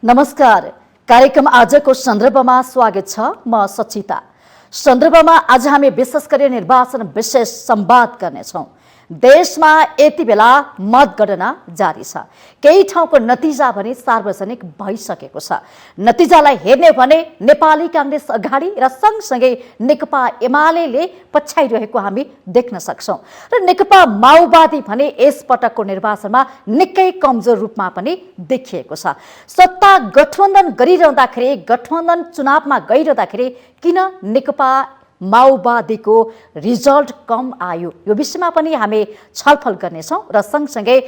नमस्कार। कार्यक्रम आजको सन्दर्भमा स्वागत छ। म सचिता। सन्दर्भमा आज हामी विशेष गरी निर्वाचन विशेष संवाद गर्नेछौँ। देशमा यति बेला मतगणना जारी छ। केही ठाउँको नतिजा भने सार्वजनिक भइसकेको छ। नतिजालाई हेर्ने भने नेपाली कांग्रेस अगाडि र सँगसँगै नेकपा एमाले पछ्याइरहेको हामी देख्न सक्छौं र नेकपा माओवादी भने यसपटकको निर्वाचनमा निकै कमजोर रूपमा पनि देखिएको छ। सत्ता गठबन्धन गरिरहँदाखेरि, गठबन्धन चुनावमा गइरहँदाखेरि किन नेकपा माओवादीको रिजल्ट कम आयो, यो विषयमा पनि हामी छलफल गर्नेछौँ र सँगसँगै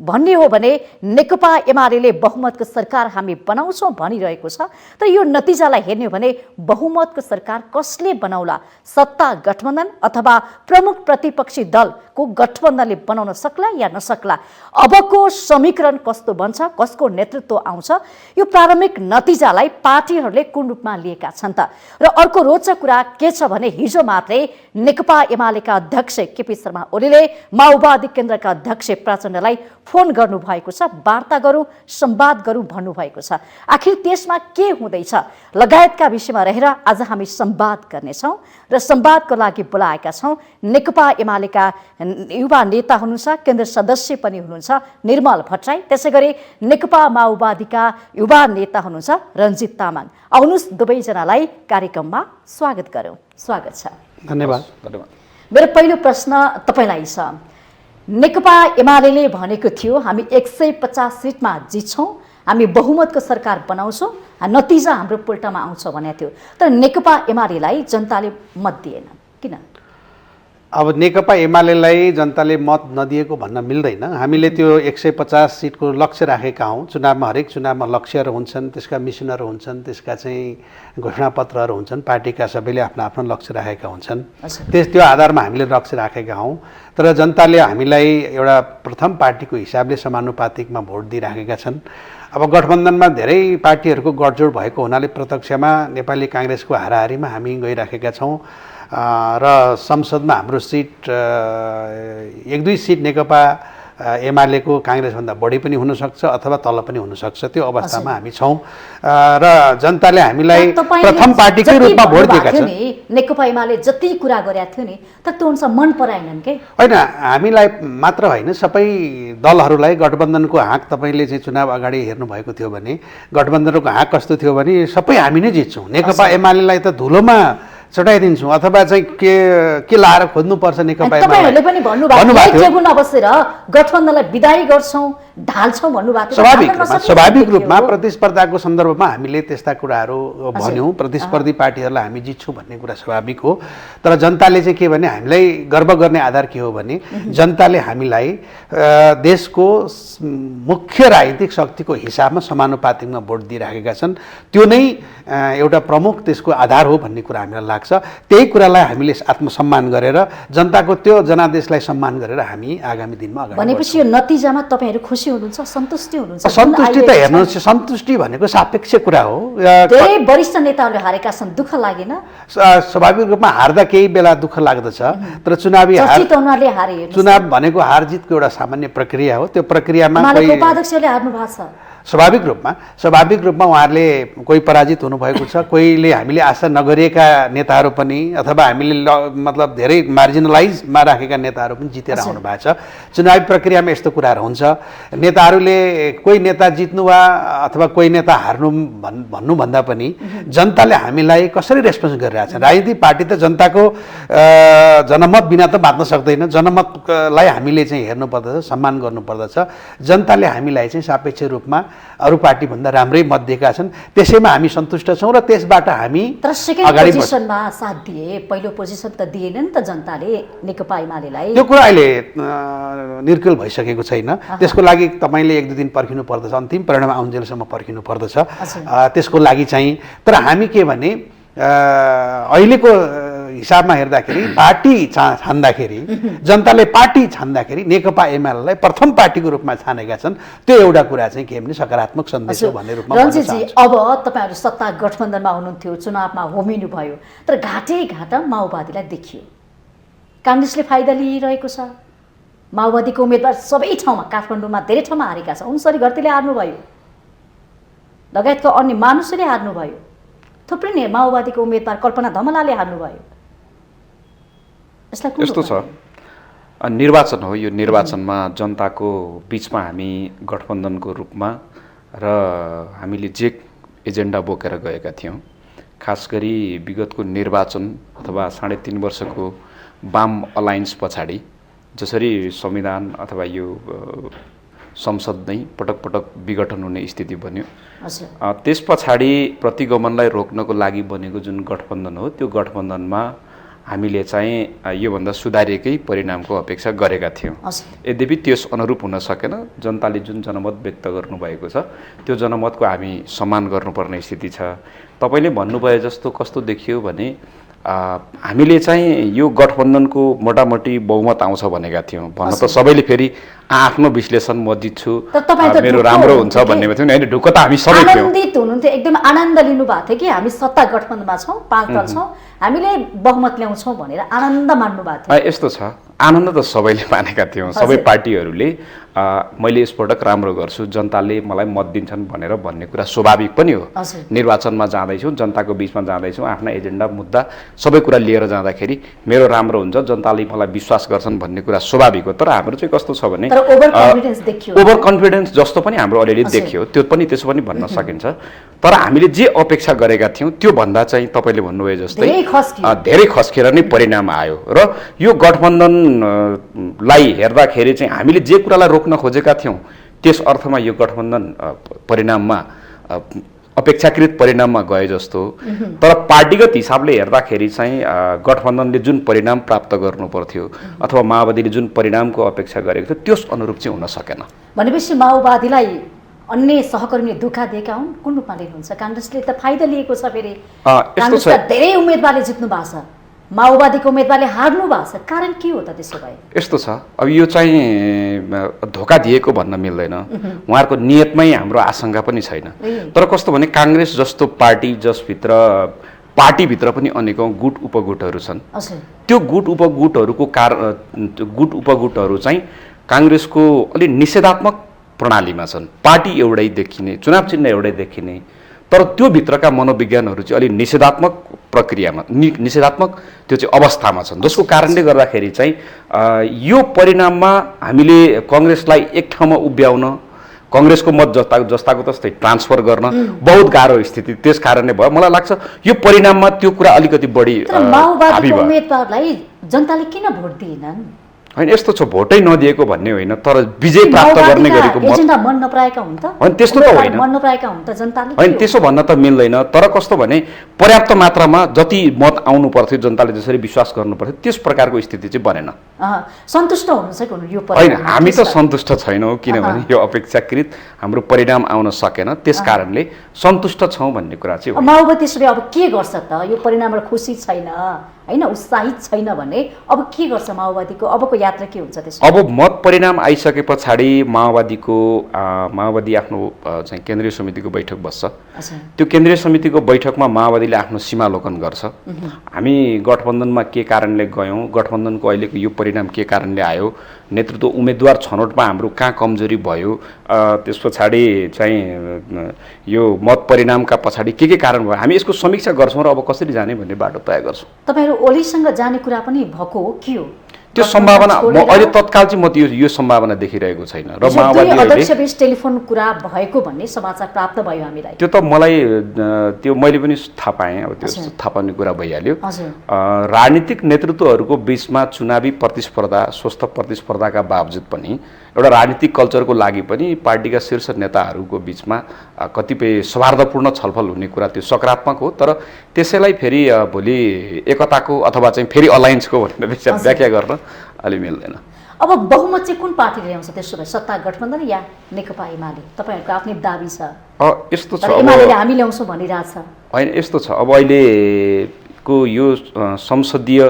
भन्ने हो भने नेकपा एमाले बहुमतको सरकार हामी बनाउँछौँ भनिरहेको छ। तर यो नतिजालाई हेर्ने हो भने बहुमतको सरकार कसले बनाउला? सत्ता गठबन्धन अथवा प्रमुख प्रतिपक्षी दलको गठबन्धनले बनाउन सक्ला या नसक्ला? अबको समीकरण कस्तो बन्छ, कसको नेतृत्व आउँछ, यो प्रारम्भिक नतिजालाई पार्टीहरूले कुन रूपमा लिएका छन् त? र अर्को रोचक कुरा के छ भने हिजो मात्रै नेकपा एमालेका अध्यक्ष केपी शर्मा ओलीले माओवादी केन्द्रका अध्यक्ष प्रचण्डलाई फोन गर्नुभएको छ, वार्ता गरौँ, संवाद गरौँ भन्नुभएको छ। आखिर त्यसमा के हुँदैछ लगायतका विषयमा रहेर आज हामी संवाद गर्नेछौँ र संवादको लागि बोलाएका छौँ नेकपा एमालेका युवा नेता हुनुहुन्छ, केन्द्र सदस्य पनि हुनुहुन्छ निर्मल भट्टराई, त्यसैगरी नेकपा माओवादीका युवा नेता हुनुहुन्छ रञ्जित तामाङ। आउनुहोस् दुवैजनालाई कार्यक्रममा स्वागत गरौँ। स्वागत छ। धन्यवाद। मेरो पहिलो प्रश्न तपाईलाई छ। नेकपा एमाले भनेको थियो हामी 150 सिटमा जित्छौँ, हामी बहुमतको सरकार बनाउँछौँ, नतिजा हाम्रो पुल्टामा आउँछ भनेको थियो। तर नेकपा एमालेलाई जनताले मत दिएन, किन? अब नेकपा एमालेलाई जनताले मत नदिएको भन्न मिल्दैन। हामीले त्यो 150 सिटको लक्ष्य राखेका हौँ। चुनावमा हरेक चुनावमा लक्ष्यहरू हुन्छन्, त्यसका मिसनहरू हुन्छन्, त्यसका चाहिँ घोषणापत्रहरू हुन्छन्। पार्टीका सबैले आफ्नो आफ्नो लक्ष्य राखेका हुन्छन्। त्यो आधारमा हामीले लक्ष्य राखेका हौँ। तर जनताले हामीलाई एउटा प्रथम पार्टीको हिसाबले समानुपातिकमा भोट दिइराखेका छन्। अब गठबन्धनमा धेरै पार्टीहरूको गठजोड भएको हुनाले प्रत्यक्षमा नेपाली कांग्रेसको हाराहारीमा हामी गइराखेका छौँ र संसदमा हाम्रो सिट 1-2 सिट नेकपा एमालेको कांग्रेसभन्दा बढी पनि हुनसक्छ अथवा तल पनि हुनसक्छ। त्यो अवस्थामा हामी छौँ र जनताले हामीलाई प्रथम पार्टीकै रूपमा भोट दिएका छन्। नेकपा एमाले जति कुरा गरेका थियो नि त त्यो अनुसार मन पराएनन् के? होइन, हामीलाई मात्र होइन, सबै दलहरूलाई गठबन्धनको हाँक तपाईँले चाहिँ चुनाव अगाडि हेर्नुभएको थियो भने गठबन्धनको हाँक कस्तो थियो भने सबै हामी नै जित्छौँ, नेकपा एमालेलाई त धुलोमा चढाइदिन्छौँ अथवा चाहिँ के लाएर खोज्नुपर्छ नेकपा एमाले पनि भन्नुभएको बसेर गठबन्धनलाई विदाई गर्छौँ, ढाल्छौँ भन्नुभएको। स्वाभाविक रूपमा प्रतिस्पर्धाको सन्दर्भमा हामीले त्यस्ता कुराहरू भन्यौँ। प्रतिस्पर्धी पार्टीहरूलाई हामी जित्छौँ भन्ने कुरा स्वाभाविक हो। तर जनताले चाहिँ के भने हामीलाई गर्व गर्ने आधार के हो भने जनताले हामीलाई देशको मुख्य राजनीतिक शक्तिको हिसाबमा समानुपातिकमा भोट दिइराखेका छन्। त्यो नै एउटा प्रमुख त्यसको आधार हो भन्ने कुरा हामीलाई लाग्छ। त्यही कुरालाई हामीले आत्मसम्मान गरेर जनताको त्यो जनादेशलाई सम्मान गरेर हामी आगामी दिनमा अगाडि भनेपछि यो नतिजामा तपाईँहरू खुसी हुनुहुन्छ, सन्तुष्टि हुनुहुन्छ? सन्तुष्टि त हेर्नुहोस्, सन्तुष्टि भनेको सापेक्ष कुरा हो। धेरै वरिष्ठ नेताहरूले हारेका छन्, दुःख लागेन? स्वाभाविक रूपमा हार्दा केही बेला दुःख लाग्दछ, तर चुनाव भनेको हार जितको एउटा सामान्य प्रक्रिया हो। त्यो प्रक्रियामा उपाध्यक्षले हार्नु भएको छ। स्वाभाविक रूपमा उहाँहरूले कोही पराजित हुनुभएको छ, कोहीले हामीले आशा नगरिएका नेताहरू पनि अथवा हामीले मतलब धेरै मार्जिनलाइजमा राखेका नेताहरू पनि जितेर आउनु भएको छ। चुनावी प्रक्रियामा यस्तो कुराहरू हुन्छ। नेताहरूले कोही नेता जित्नु वा अथवा कोही नेता हार्नु भन्नुभन्दा पनि जनताले हामीलाई कसरी रेस्पोन्स गरिरहेछ? राजनीतिक पार्टी त जनताको जनमत बिना त बाँच्न सक्दैन। जनमतलाई हामीले चाहिँ हेर्नुपर्दछ, सम्मान गर्नुपर्दछ। जनताले हामीलाई चाहिँ सापेक्ष रूपमा अरू पार्टीभन्दा राम्रै मत दिएका छन्, त्यसैमा हामी सन्तुष्ट छौँ र त्यसबाट हामी अगाडि पोजिसनमा साथ दिए। पहिलो पोजिसन त दिएन नि त जनताले नेकपा एमालेलाई। त्यो कुरा अहिले निर्कुल भइसकेको छैन। त्यसको लागि तपाईँले 1-2 दिन पर्खिनु पर्दछ, अन्तिम परिणाम आउन्जेलसम्म पर्खिनु पर्दछ। त्यसको लागि चाहिँ तर हामी के भने अहिलेको हिसाबमा हेर्दाखेरि पार्टी छान्दाखेरि जनताले पार्टी छान्दाखेरि नेकपा एमालेलाई प्रथम पार्टीको रूपमा छानेका छन्। त्यो एउटा कुरा चाहिँ के भने सकारात्मक सन्देश हो भन्ने रूपमा। रञ्जितजी, अब तपाईँहरू सत्ता गठबन्धनमा हुनुहुन्थ्यो, चुनावमा होमिनु भयो, तर घाटा माओवादीलाई देखियो। काङ्ग्रेसले फाइदा लिइरहेको छ। माओवादीको उम्मेदवार सबै ठाउँमा, काठमाडौँमा धेरै ठाउँमा हारेका छ। उनसरी घरतीले हार्नुभयो। लगायतका अन्य मानुषले हार्नुभयो, थुप्रै नै माओवादीको उम्मेदवार कल्पना धमलाले हार्नुभयो। यसलाई यस्तो छ, निर्वाचन हो, यो निर्वाचनमा जनताको बिचमा हामी गठबन्धनको रूपमा र हामीले जे एजेन्डा बोकेर गएका थियौँ, खास गरी विगतको निर्वाचन अथवा 3.5 वर्षको वाम अलायन्स पछाडि जसरी संविधान अथवा यो संसद नै पटक पटक विघटन हुने स्थिति बन्यो, त्यस पछाडि प्रतिगमनलाई रोक्नको लागि बनेको जुन गठबन्धन हो, त्यो गठबन्धनमा हामीले चाहिँ योभन्दा सुधारिएकै परिणामको अपेक्षा गरेका थियौँ। यद्यपि त्यस अनुरूप हुन सकेन। जनताले जुन जनमत व्यक्त गर्नुभएको छ त्यो जनमतको हामी सम्मान गर्नुपर्ने स्थिति छ। तपाईँले भन्नुभयो जस्तो कस्तो देखियो भने हामीले चाहिँ यो गठबन्धनको मोटामोटी बहुमत आउँछ भनेका थियौँ। भन्न त सबैले फेरि आफ्नो विश्लेषण म जित्छु, मेरो राम्रो हुन्छ भन्ने थियो नि, होइन? ढुक्क त हामी सबै थियौँ, आनन्दित हुनुहुन्थ्यो, एकदम आनन्द लिनुभएको थियो कि हामी सत्ता गठबन्धनमा छौँ, 5 दल छौँ, हामीले बहुमत ल्याउँछौँ भनेर आनन्द मान्नु भएको थियो। यस्तो छ, आनन्द त सबैले मानेका थियौँ, सबै पार्टीहरूले। मैले यसपटक राम्रो गर्छु, जनताले मलाई मत दिन्छन् भनेर भन्ने कुरा स्वाभाविक पनि हो। निर्वाचनमा जाँदैछौँ, जनताको बिचमा जाँदैछौँ, आफ्ना एजेन्डा मुद्दा सबै कुरा लिएर जाँदाखेरि मेरो राम्रो हुन्छ, जनताले मलाई विश्वास गर्छन् भन्ने कुरा स्वाभाविक हो। तर हाम्रो चाहिँ कस्तो छ भने ओभर कन्फिडेन्स जस्तो पनि हाम्रो अलरेडी देखियो, त्यो पनि त्यसो पनि भन्न सकिन्छ। तर हामीले जे अपेक्षा गरेका थियौँ त्यो भन्दा चाहिँ तपाईँले भन्नुभयो जस्तै धेरै खस्किएर नै परिणाम आयो। र यो गठबन्धनलाई हेर्दाखेरि चाहिँ हामीले जे कुरालाई रोक्न खोजेका थियौँ त्यस अर्थमा यो गठबन्धन परिणाममा अपेक्षाकृत परिणाममा गए जस्तो। तर पार्टीगत हिसाबले हेर्दाखेरि चाहिँ गठबन्धनले जुन परिणाम प्राप्त गर्नु पर्थ्यो अथवा माओवादीले जुन परिणामको अपेक्षा गरेको थियो त्यस अनुरूप चाहिँ हुन सकेन। भनेपछि माओवादीलाई अन्य सहकर्मीले दुःख दिएका हुन्, कुन रूपमा लिनुहुन्छ? काङ्ग्रेसले त फाइदा लिएको छ, फेरि काङ्ग्रेसका धेरै उम्मेदवारले जित्नु भएको छ, माओवादीको उम्मेदवारले हार्नु भएको छ, कारण के हो त त्यसो भए? यस्तो छ, अब यो चाहिँ धोका दिएको भन्न मिल्दैन, उहाँहरूको नियतमै हाम्रो आशंका पनि छैन। तर कस्तो भने काङ्ग्रेस जस्तो पार्टी जसभित्र पार्टीभित्र पनि अनेकौँ गुट उपगुटहरू छन्, त्यो गुट उपगुटहरू चाहिँ काङ्ग्रेसको अलि निषेधात्मक प्रणालीमा छन्। पार्टी एउटै देखिने, चुनाव चिन्ह एउटै देखिने, तर त्यो भित्रका मनोविज्ञानहरू चाहिँ अलि निषेधात्मक प्रक्रियामा, निषेधात्मक त्यो चाहिँ अवस्थामा छन्, जसको कारणले गर्दाखेरि चाहिँ यो परिणाममा हामीले कङ्ग्रेसलाई एक ठाउँमा उभ्याउन, कङ्ग्रेसको मत जस्ताको तस्तै ट्रान्सफर गर्न बहुत गाह्रो स्थिति त्यस कारणले भयो। मलाई लाग्छ यो परिणाममा त्यो कुरा अलिकति बढी माओवादीको उम्मेदवारलाई जनताले किन भोट दिएनन्? होइन, यस्तो छ, भोटै नदिएको भन्ने होइन, तर विजय प्राप्त गर्ने गरेको एजेन्डा मन नपराएका हुन् त? होइन, त्यस्तो त होइन, मन नपराएका हुन् त जनताले? होइन, त्यसो भन्न त मिल्दैन। तर कस्तो भने पर्याप्त मात्रामा जति मत आउनु पर्थ्यो, जनताले जसरी विश्वास गर्नु पर्थ्यो त्यस प्रकारको स्थिति चाहिँ बनेन। सन्तुष्ट हुनुहुन्छ कि हुनु? यो होइन, हामी त सन्तुष्ट छैनौँ, किनभने यो अपेक्षाकृत हाम्रो परिणाम आउन सकेन, त्यस कारणले सन्तुष्ट छौँ भन्ने कुरा चाहिँ हो। माओवादीले अब के गर्छ त? यो परिणामबाट खुसी छैन, होइन, उत्साहित छैन भने अब के गर्छ माओवादीको अबको यात्रा के हुन्छ त्यसो? अब मत परिणाम आइसके पछाडि माओवादी आफ्नो चाहिँ केन्द्रीय समितिको बैठक बस्छ। त्यो केन्द्रीय समितिको बैठकमा माओवादीले आफ्नो सीमालोकन गर्छ। हामी गठबन्धनमा के कारणले गयौँ, गठबन्धनको अहिलेको यो परिणाम के कारणले आयो, नेतृत्व उम्मेदवार छनौटमा हाम्रो कहाँ कमजोरी भयो, त्यस पछाडि चाहिँ यो मत परिणामका पछाडि के कारण भयो, हामी यसको समीक्षा गर्छौँ र अब कसरी जाने भन्ने बाटो तय गर्छौँ। तपाईँहरू ओलीसँग जाने कुरा पनि भएको हो के हो? त्यो सम्भावना अहिले तत्काल चाहिँ म यो सम्भावना देखिरहेको छैन। र माओवादी अध्यक्षबीच टेलिफोन कुरा भएको भन्ने समाचार प्राप्त भयो हामीलाई। त्यो त मलाई त्यो मैले पनि थाहा पाएँ, अब त्यो थाहा पाउने कुरा भइहाल्यो। राजनीतिक नेतृत्वहरूको बिचमा चुनावी प्रतिस्पर्धा, स्वस्थ प्रतिस्पर्धाका बावजुद पनि एउटा राजनीतिक कल्चरको लागि पनि पार्टीका शीर्ष नेताहरूको बिचमा कतिपय सौहार्दपूर्ण छलफल हुने कुरा त्यो सकारात्मक हो। तर त्यसैलाई फेरि भोलि एकताको अथवा चाहिँ फेरि अलायन्सको भनेर व्याख्या गर्न अलि मिल्दैन। अब बहुमत चाहिँ कुन पार्टीले ल्याउँछ त्यसो भए? सत्ता गठबन्धन या नेकपा एमाले? तपाईँहरूको आफ्नै दाबी छ। यस्तो छ, एमाले हामी ल्याउँछौँ भनिरहेछ। होइन, यस्तो छ, अब अहिलेको यो संसदीय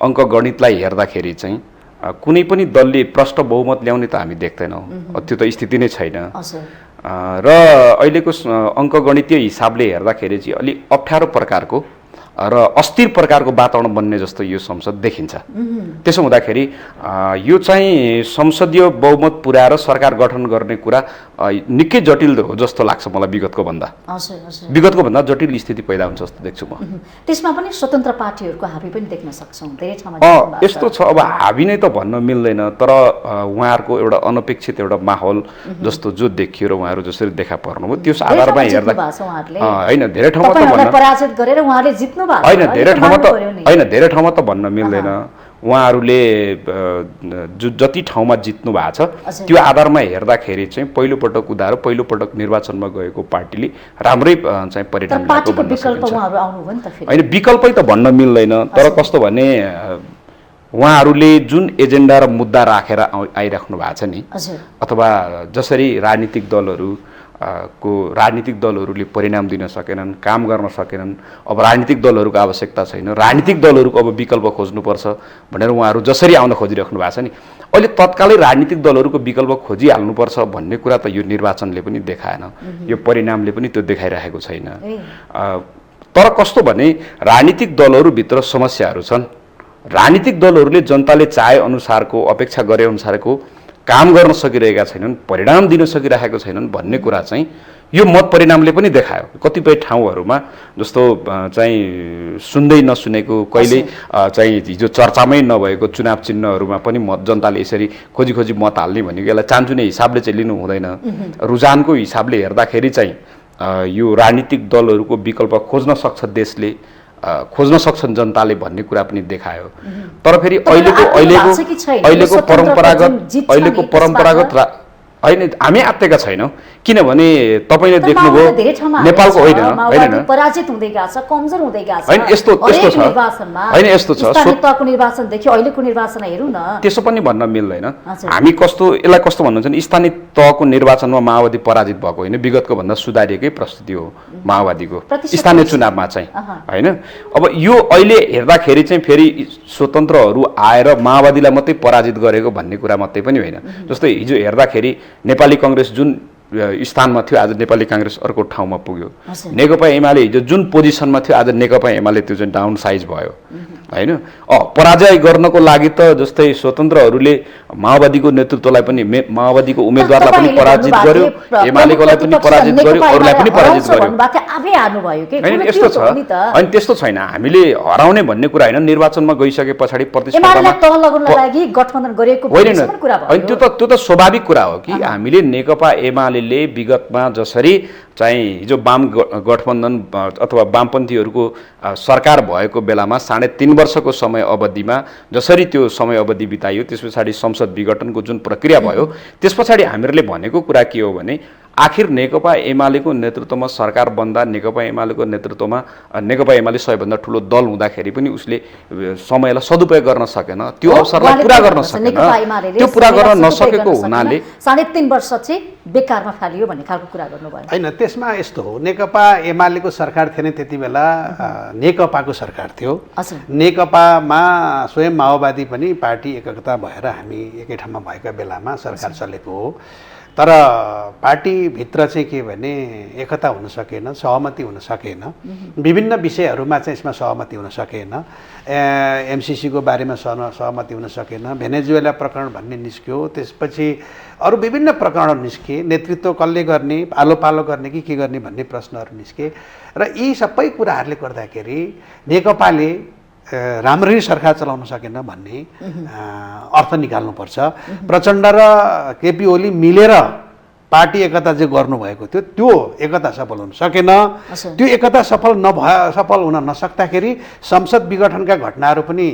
अङ्कगणितलाई हेर्दाखेरि चाहिँ कुनै पनि दलले प्रष्ट बहुमत ल्याउने त हामी देख्दैनौँ, त्यो त स्थिति नै छैन। र अहिलेको अङ्कगणितीय हिसाबले हेर्दाखेरि चाहिँ अलि अप्ठ्यारो प्रकारको र अस्थिर प्रकारको वातावरण बन्ने जस्तो यो संसद देखिन्छ। त्यसो हुँदाखेरि यो चाहिँ संसदीय बहुमत पुर्याएर सरकार गठन गर्ने कुरा निकै जटिल हो जस्तो लाग्छ मलाई विगतको भन्दा। विगतको भन्दा जटिल स्थिति पैदा हुन्छ जस्तो देख्छु म। त्यसमा पनि स्वतन्त्र पार्टीहरूको हाबी पनि देख्न सक्छौँ धेरै ठाउँमा। यस्तो छ, अब हाबी नै त भन्न मिल्दैन, तर उहाँहरूको एउटा अनपेक्षित एउटा माहौल जस्तो जो देखियो र उहाँहरू जसरी देखा पर्नुभयो त्यस आधारमा हेर्दा होइन धेरै ठाउँमा त पराजित गरेर उहाँले जित्नु भएको होइन, धेरै ठाउँमा त भन्न मिल्दैन। उहाँहरूले जति ठाउँमा जित्नु भएको छ त्यो आधारमा हेर्दाखेरि चाहिँ पहिलोपटक उदाहरण पहिलोपटक निर्वाचनमा गएको पार्टीले राम्रै चाहिँ परिणाम ल्याएको भन्न सकिन्छ। होइन, विकल्पै त भन्न मिल्दैन, तर कस्तो भने उहाँहरूले जुन एजेन्डा र मुद्दा राखेर आइराख्नु भएको छ नि, अथवा जसरी राजनीतिक दलहरूले परिणाम दिन सकेनन्, काम गर्न सकेनन्, अब राजनीतिक दलहरूको आवश्यकता छैन, राजनीतिक दलहरूको अब विकल्प खोज्नुपर्छ भनेर उहाँहरू जसरी आउन खोजिराख्नु भएको छ नि, अहिले तत्कालै राजनीतिक दलहरूको विकल्प खोजिहाल्नुपर्छ भन्ने कुरा त यो निर्वाचनले पनि देखाएन, यो परिणामले पनि त्यो देखाइरहेको छैन। तर कस्तो भने राजनीतिक दलहरूभित्र समस्याहरू छन्। राजनीतिक दलहरूले जनताले चाहे अनुसारको अपेक्षा गरे अनुसारको काम गर्न सकिरहेका छैनन्, परिणाम दिन सकिरहेका छैनन् भन्ने कुरा चाहिँ यो मत परिणामले पनि देखायो। कतिपय ठाउँहरूमा जस्तो चाहिँ सुन्दै नसुनेको, कहिले चाहिँ हिजो चर्चामै नभएको चुनाव चिन्हहरूमा पनि जनताले यसरी खोजी मत हाल्ने भनेको यसलाई चान्चुने हिसाबले चाहिँ लिनु हुँदैन। रुझानको हिसाबले हेर्दाखेरि चाहिँ यो राजनीतिक दलहरूको विकल्प खोज्न सक्छ देशले, खोज्न सक्छन् जनताले भन्ने कुरा पनि देखायो। तर फेरि अहिलेको परम्परागत होइन, हामी आत्तेका छैनौँ, किनभने तपाईँले देख्नुभयो नेपालको होइन पराजित हुँदै गएको छ, कमजोर हुँदै गएको छ। होइन, यस्तो छ, होइन यस्तो छ, तहको निर्वाचनदेखि अहिलेको निर्वाचन हेरौँ न, त्यसो पनि भन्न मिल्दैन। हामी यसलाई कस्तो भन्नुहुन्छ भने स्थानीय तहको निर्वाचनमा माओवादी पराजित भएको होइन, विगतको भन्दा सुधारिएकै प्रस्तुति हो माओवादीको स्थानीय चुनावमा चाहिँ, होइन। अब यो अहिले हेर्दाखेरि चाहिँ फेरि स्वतन्त्रहरू आएर माओवादीलाई मात्रै पराजित गरेको भन्ने कुरा मात्रै पनि होइन। जस्तै हिजो हेर्दाखेरि नेपाली कांग्रेस जुन स्थानमा थियो आज नेपाली कांग्रेस अर्को ठाउँमा पुग्यो। नेकपा एमाले हिजो जुन पोजिसनमा थियो आज नेकपा एमाले त्यो चाहिँ डाउन साइज भयो, होइन। पराजय गर्नको लागि त जस्तै स्वतन्त्रहरूले माओवादीको नेतृत्वलाई पनि, माओवादीको उम्मेदवारलाई पनि पराजित गर्यो, एमालेकोलाई पनि पराजित गर्यो, अरूलाई पनि पराजित गर्यो। होइन, यस्तो छ। अनि त्यस्तो छैन, हामीले हराउने भन्ने कुरा होइन। निर्वाचनमा गइसके पछाडि प्रतिस्पर्धामा होइन, त्यो त स्वाभाविक कुरा हो कि हामीले नेकपा एमाले विगतमा जसरी चाहिँ हिजो वाम गठबन्धन अथवा वामपन्थीहरूको सरकार भएको बेलामा 3.5 वर्षको समय अवधिमा जसरी त्यो समय अवधि बिताइयो, त्यस पछाडि संसद विघटनको जुन प्रक्रिया भयो, त्यस पछाडि हामीहरूले भनेको कुरा के हो भने आखिर नेकपा एमालेको नेतृत्वमा सरकार बन्दा नेकपा एमाले सबैभन्दा ठुलो दल हुँदाखेरि पनि उसले समयलाई सदुपयोग गर्न सकेन, त्यो अवसरलाई पुरा गर्न सकेन। त्यो पुरा गर्न नसकेको हुनाले 3.5 वर्ष चाहिँ बेकारमा फालियो भन्ने खालको कुरा गर्नुभयो। होइन, त्यसमा यस्तो हो, नेकपा एमालेको सरकार थिएन त्यति बेला, नेकपाको सरकार थियो। नेकपामा स्वयं माओवादी पनि पार्टी एकता भएर हामी एकै ठाउँमा भएका बेलामा सरकार चलेको हो। तर पार्टीभित्र चाहिँ के भने एकता हुन सकेन, सहमति हुन सकेन, विभिन्न विषयहरूमा चाहिँ यसमा सहमति हुन सकेन। एमसीसीको बारेमा सहमति हुन सकेन, भेनेजुएला प्रकरण भन्ने निस्क्यो, त्यसपछि अरू विभिन्न प्रकरणहरू निस्के, नेतृत्व कसले गर्ने, आलो पालो गर्ने कि के गर्ने भन्ने प्रश्नहरू निस्के। र यी सबै कुराहरूले गर्दाखेरि नेकपाले राम्ररी सरकार चलाउन सकेन भन्ने अर्थ निकाल्नुपर्छ। प्रचण्ड र केपी ओली मिलेर पार्टी एकता जे गर्नुभएको थियो त्यो एकता सफल हुन सकेन। त्यो एकता सफल हुन नसक्दाखेरि संसद विघटनका घटनाहरू पनि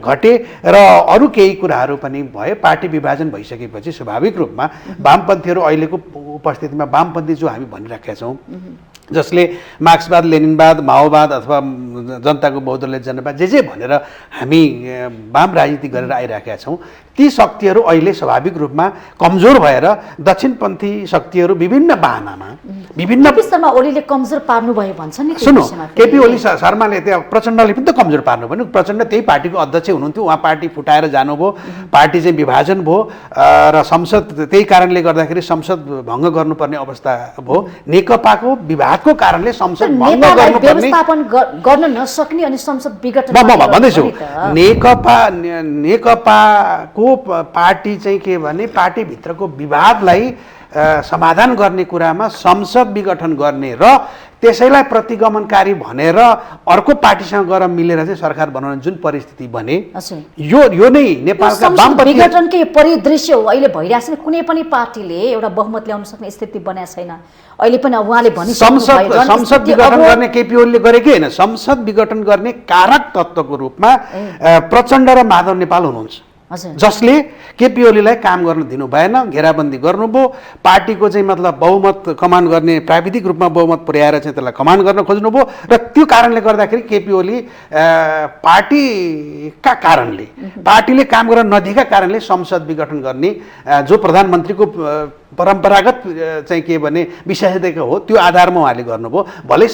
घटे र अरू केही कुराहरू पनि भए। पार्टी विभाजन भइसकेपछि स्वाभाविक रूपमा वामपन्थीहरू अहिलेको उपस्थितिमा वामपन्थी जो हामी भनिराखेका छौँ, जसले मार्क्सवाद, लेनिनवाद, माओवाद अथवा जनताको बहुदलीय जनवाद जे भनेर हामी वाम राजनीति गरेर आइरहेका छौँ, ती शक्तिहरू अहिले स्वाभाविक रूपमा कमजोर भएर दक्षिणपन्थी शक्तिहरू विभिन्न बाहनामा विभिन्न केपी शर्मा ओलीले कमजोर पार्नुभयो भन्छन् नि सुन्नु केपी ओली शर्माले त्यहाँ प्रचण्डले पनि त कमजोर पार्नु भयो नि। प्रचण्ड त्यही पार्टीको अध्यक्ष हुनुहुन्थ्यो, उहाँ पार्टी फुटाएर जानुभयो, पार्टी चाहिँ विभाजन भयो र संसद त्यही कारणले गर्दाखेरि संसद भङ्ग गर्नुपर्ने अवस्था भयो। नेकपाको विवादको कारणले संसद भङ्ग गर्नुपर्ने व्यवस्थापन गर्न नसक्ने अनि संसद विघटन म भन्दैछु नेकपाको पार्टी चाहिँ के भने पार्टीभित्रको विवादलाई समाधान गर्ने कुरामा संसद विघटन गर्ने र त्यसैलाई प्रतिगमनकारी भनेर अर्को पार्टीसँग गएर मिलेर चाहिँ सरकार बनाउने जुन परिस्थिति बने यो नै नेपालका वामपन्थी विघटनकै परिदृश्य हो। अहिले भइरहेको छ, कुनै पनि पार्टीले एउटा बहुमत ल्याउन सक्ने स्थिति बनाएको छैन। अहिले पनि उहाँले भनि संसद विघटन गर्ने केपी ओलीले गरेकै होइन, संसद विघटन गर्ने कारक तत्त्वको रूपमा प्रचण्ड र माधव नेपाल हुनुहुन्छ, जसले केपी ओलीलाई काम गर्न दिनु भएन, घेराबन्दी गर्नुभयो, पार्टीको चाहिँ मतलब बहुमत कमान्ड गर्ने प्राविधिक रूपमा बहुमत पुर्याएर चाहिँ त्यसलाई कमान्ड गर्न खोज्नुभयो र त्यो कारणले गर्दाखेरि केपी ओली पार्टीका कारणले पार्टीले काम गर्न नदिएका कारणले संसद विघटन गर्ने जो प्रधानमन्त्रीको परम्परागत चाहिँ के भने विशेषज्ञ हो त्यो आधारमा उहाँले गर्नुभयो। भलै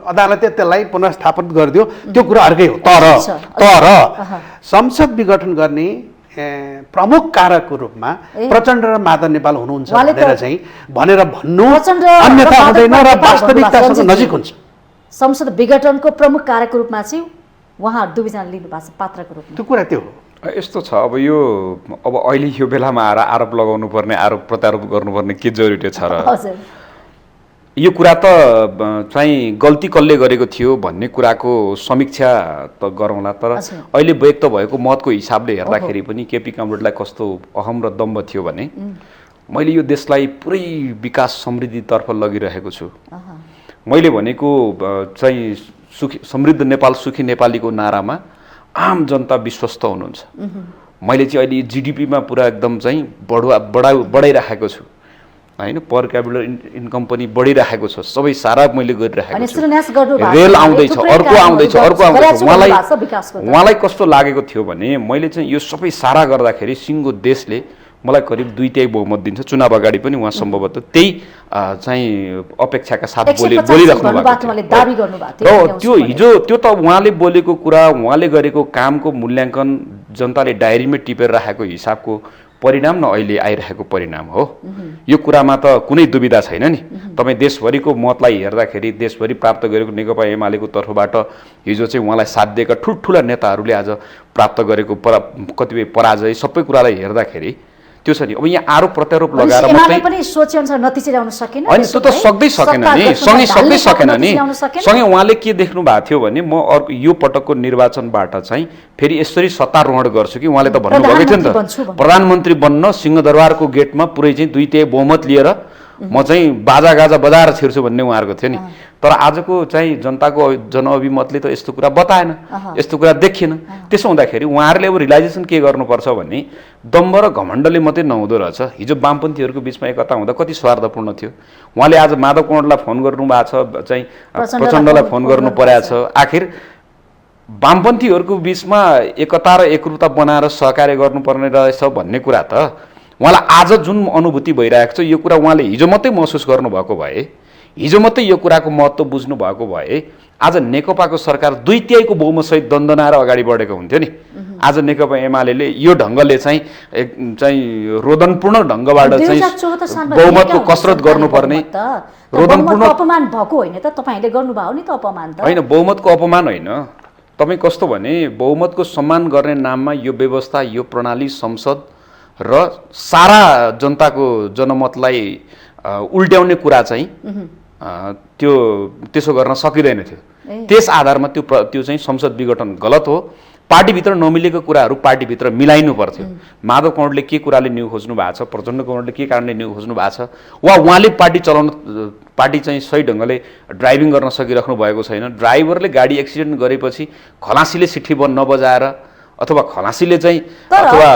अदालतले त्यसलाई पुनर्स्थापित गरिदियो, त्यो कुरा अर्कै हो। तर संसद विघटन गर्ने प्रमुख कारकको रूपमा प्रचण्ड र माधव नेपाल हुनुहुन्छ भनेर भन्नु अन्यथा हुँदैन र वास्तविकतासँग नजिक हुन्छ। संसद विघटनको प्रमुख कारकको रूपमा चाहिँ उहाँहरू दुवैजना लिनु भएको छ पात्रको रूपमा, त्यो कुरा त्यो हो। यस्तो छ, अब अहिले यो बेलामा आएर आरोप लगाउनु पर्ने, आरोप प्रत्यारोप गर्नुपर्ने के जरुरी छ र? यो कुरा त चाहिँ गल्ती कसले गरेको थियो भन्ने कुराको समीक्षा त गरौँला, तर अहिले व्यक्त भएको मतको हिसाबले हेर्दाखेरि पनि केपी कामरेडलाई कस्तो अहम र दम्भ थियो भने मैले यो देशलाई पुरै विकास समृद्धितर्फ लगिरहेको छु, मैले भनेको चाहिँ सुखी समृद्ध नेपाल सुखी नेपालीको नारामा आम जनता विश्वस्त हुनुहुन्छ। मैले चाहिँ अहिले जिडिपीमा पुरा एकदम चाहिँ बढाइराखेको छु होइन, पर क्यापिटल इन्कम पनि बढिरहेको छ, सबै सारा मैले गरिरहेको छु, रेल आउँदैछ, अर्को आउँदैछ। उहाँलाई कस्तो लागेको थियो भने मैले चाहिँ यो सबै सारा गर्दाखेरि सिङ्गो देशले मलाई करिब 2/3 बहुमत दिन्छ, चुनाव अगाडि पनि उहाँ सम्भवतः त्यही चाहिँ अपेक्षाका साथ बोलिराख्नु भएको थियो। त्यो हिजो त्यो त उहाँले बोलेको कुरा, उहाँले गरेको कामको मूल्याङ्कन जनताले डायरीमै टिपेर राखेको हिसाबको परिणाम न अहिले आइरहेको परिणाम हो। यो कुरामा त कुनै दुविधा छैन नि। तपाईँ देशभरिको मतलाई हेर्दाखेरि देशभरि प्राप्त गरेको नेकपा एमालेको तर्फबाट हिजो चाहिँ उहाँलाई साथ दिएका ठुल्ठुला नेताहरूले आज प्राप्त गरेको कतिपय पराजय सबै कुरालाई हेर्दाखेरि त्यो छ नि। अब यहाँ आरोप प्रत्यारोप लगाएर मात्रै पनि सोचे अनुसार नतिजा ल्याउन सकेन, अनि त्यो त सक्दै सकेन नि, सँगै सकेन नि। सँगै उहाँले के देख्नु भएको थियो भने म अर्को यो पटकको निर्वाचनबाट चाहिँ फेरि यसरी सत्तारोहण गर्छु कि उहाँले त भन्नुभएको थियो नि त, प्रधानमन्त्री बन्न सिंहदरबारको गेटमा पुरै चाहिँ 2/3 बहुमत लिएर म चाहिँ बाजागाजा बजाएर छिर्छु भन्ने उहाँहरूको थियो नि। तर आजको चाहिँ जनताको जनअभिमतले त यस्तो कुरा बताएन, यस्तो कुरा देखिएन। त्यसो हुँदाखेरि उहाँहरूले अब रियलाइजेसन के गर्नुपर्छ भने दम्ब र घमण्डले मात्रै नहुँदो रहेछ। हिजो वामपन्थीहरूको बिचमा एकता हुँदा कति स्वार्थपूर्ण थियो। उहाँले आज माधव कौँडलाई फोन गर्नु भएको छ, चाहिँ प्रचण्डलाई फोन गर्नु परेको छ। आखिर वामपन्थीहरूको बिचमा एकता र एकरूपता बनाएर सहकार्य गर्नुपर्ने रहेछ भन्ने कुरा त उहाँलाई आज जुन अनुभूति भइरहेको छ यो कुरा उहाँले हिजो मात्रै महसुस गर्नुभएको भए, हिजो मात्रै यो कुराको महत्त्व बुझ्नु भएको भए आज नेकपाको सरकार 2/3 बहुमतसहित दन्दनाएर अगाडि बढेको हुन्थ्यो नि। आज नेकपा एमाले यो ढङ्गले चाहिँ रोदनपूर्ण ढङ्गबाट चाहिँ बहुमतको कसरत गर्नुपर्ने, रोदनपूर्ण अपमान भएको होइन त, तपाईहरुले गर्नुभयो नि त अपमान त होइन, बहुमतको अपमान होइन। तपाईँ कस्तो भने बहुमतको सम्मान गर्ने नाममा यो व्यवस्था, यो प्रणाली, संसद र सारा जनताको जनमतलाई उल्ट्याउने कुरा चाहिँ त्यो त्यसो गर्न सकिँदैन थियो। त्यस आधारमा त्यो चाहिँ संसद विघटन गलत हो। पार्टीभित्र नमिलेको कुराहरू पार्टीभित्र मिलाइनु पर्थ्यो। माधव कौँडले के कुराले न्यु खोज्नु भएको छ, प्रचण्ड कौँडले के कारणले न्यु खोज्नु भएको छ, वा उहाँले पार्टी चाहिँ सही ढङ्गले ड्राइभिङ गर्न सकिराख्नु भएको छैन। ड्राइभरले गाडी एक्सिडेन्ट गरेपछि खलासीले सिट्ठी नबजाएर अथवा खलासीले चाहिँ अथवा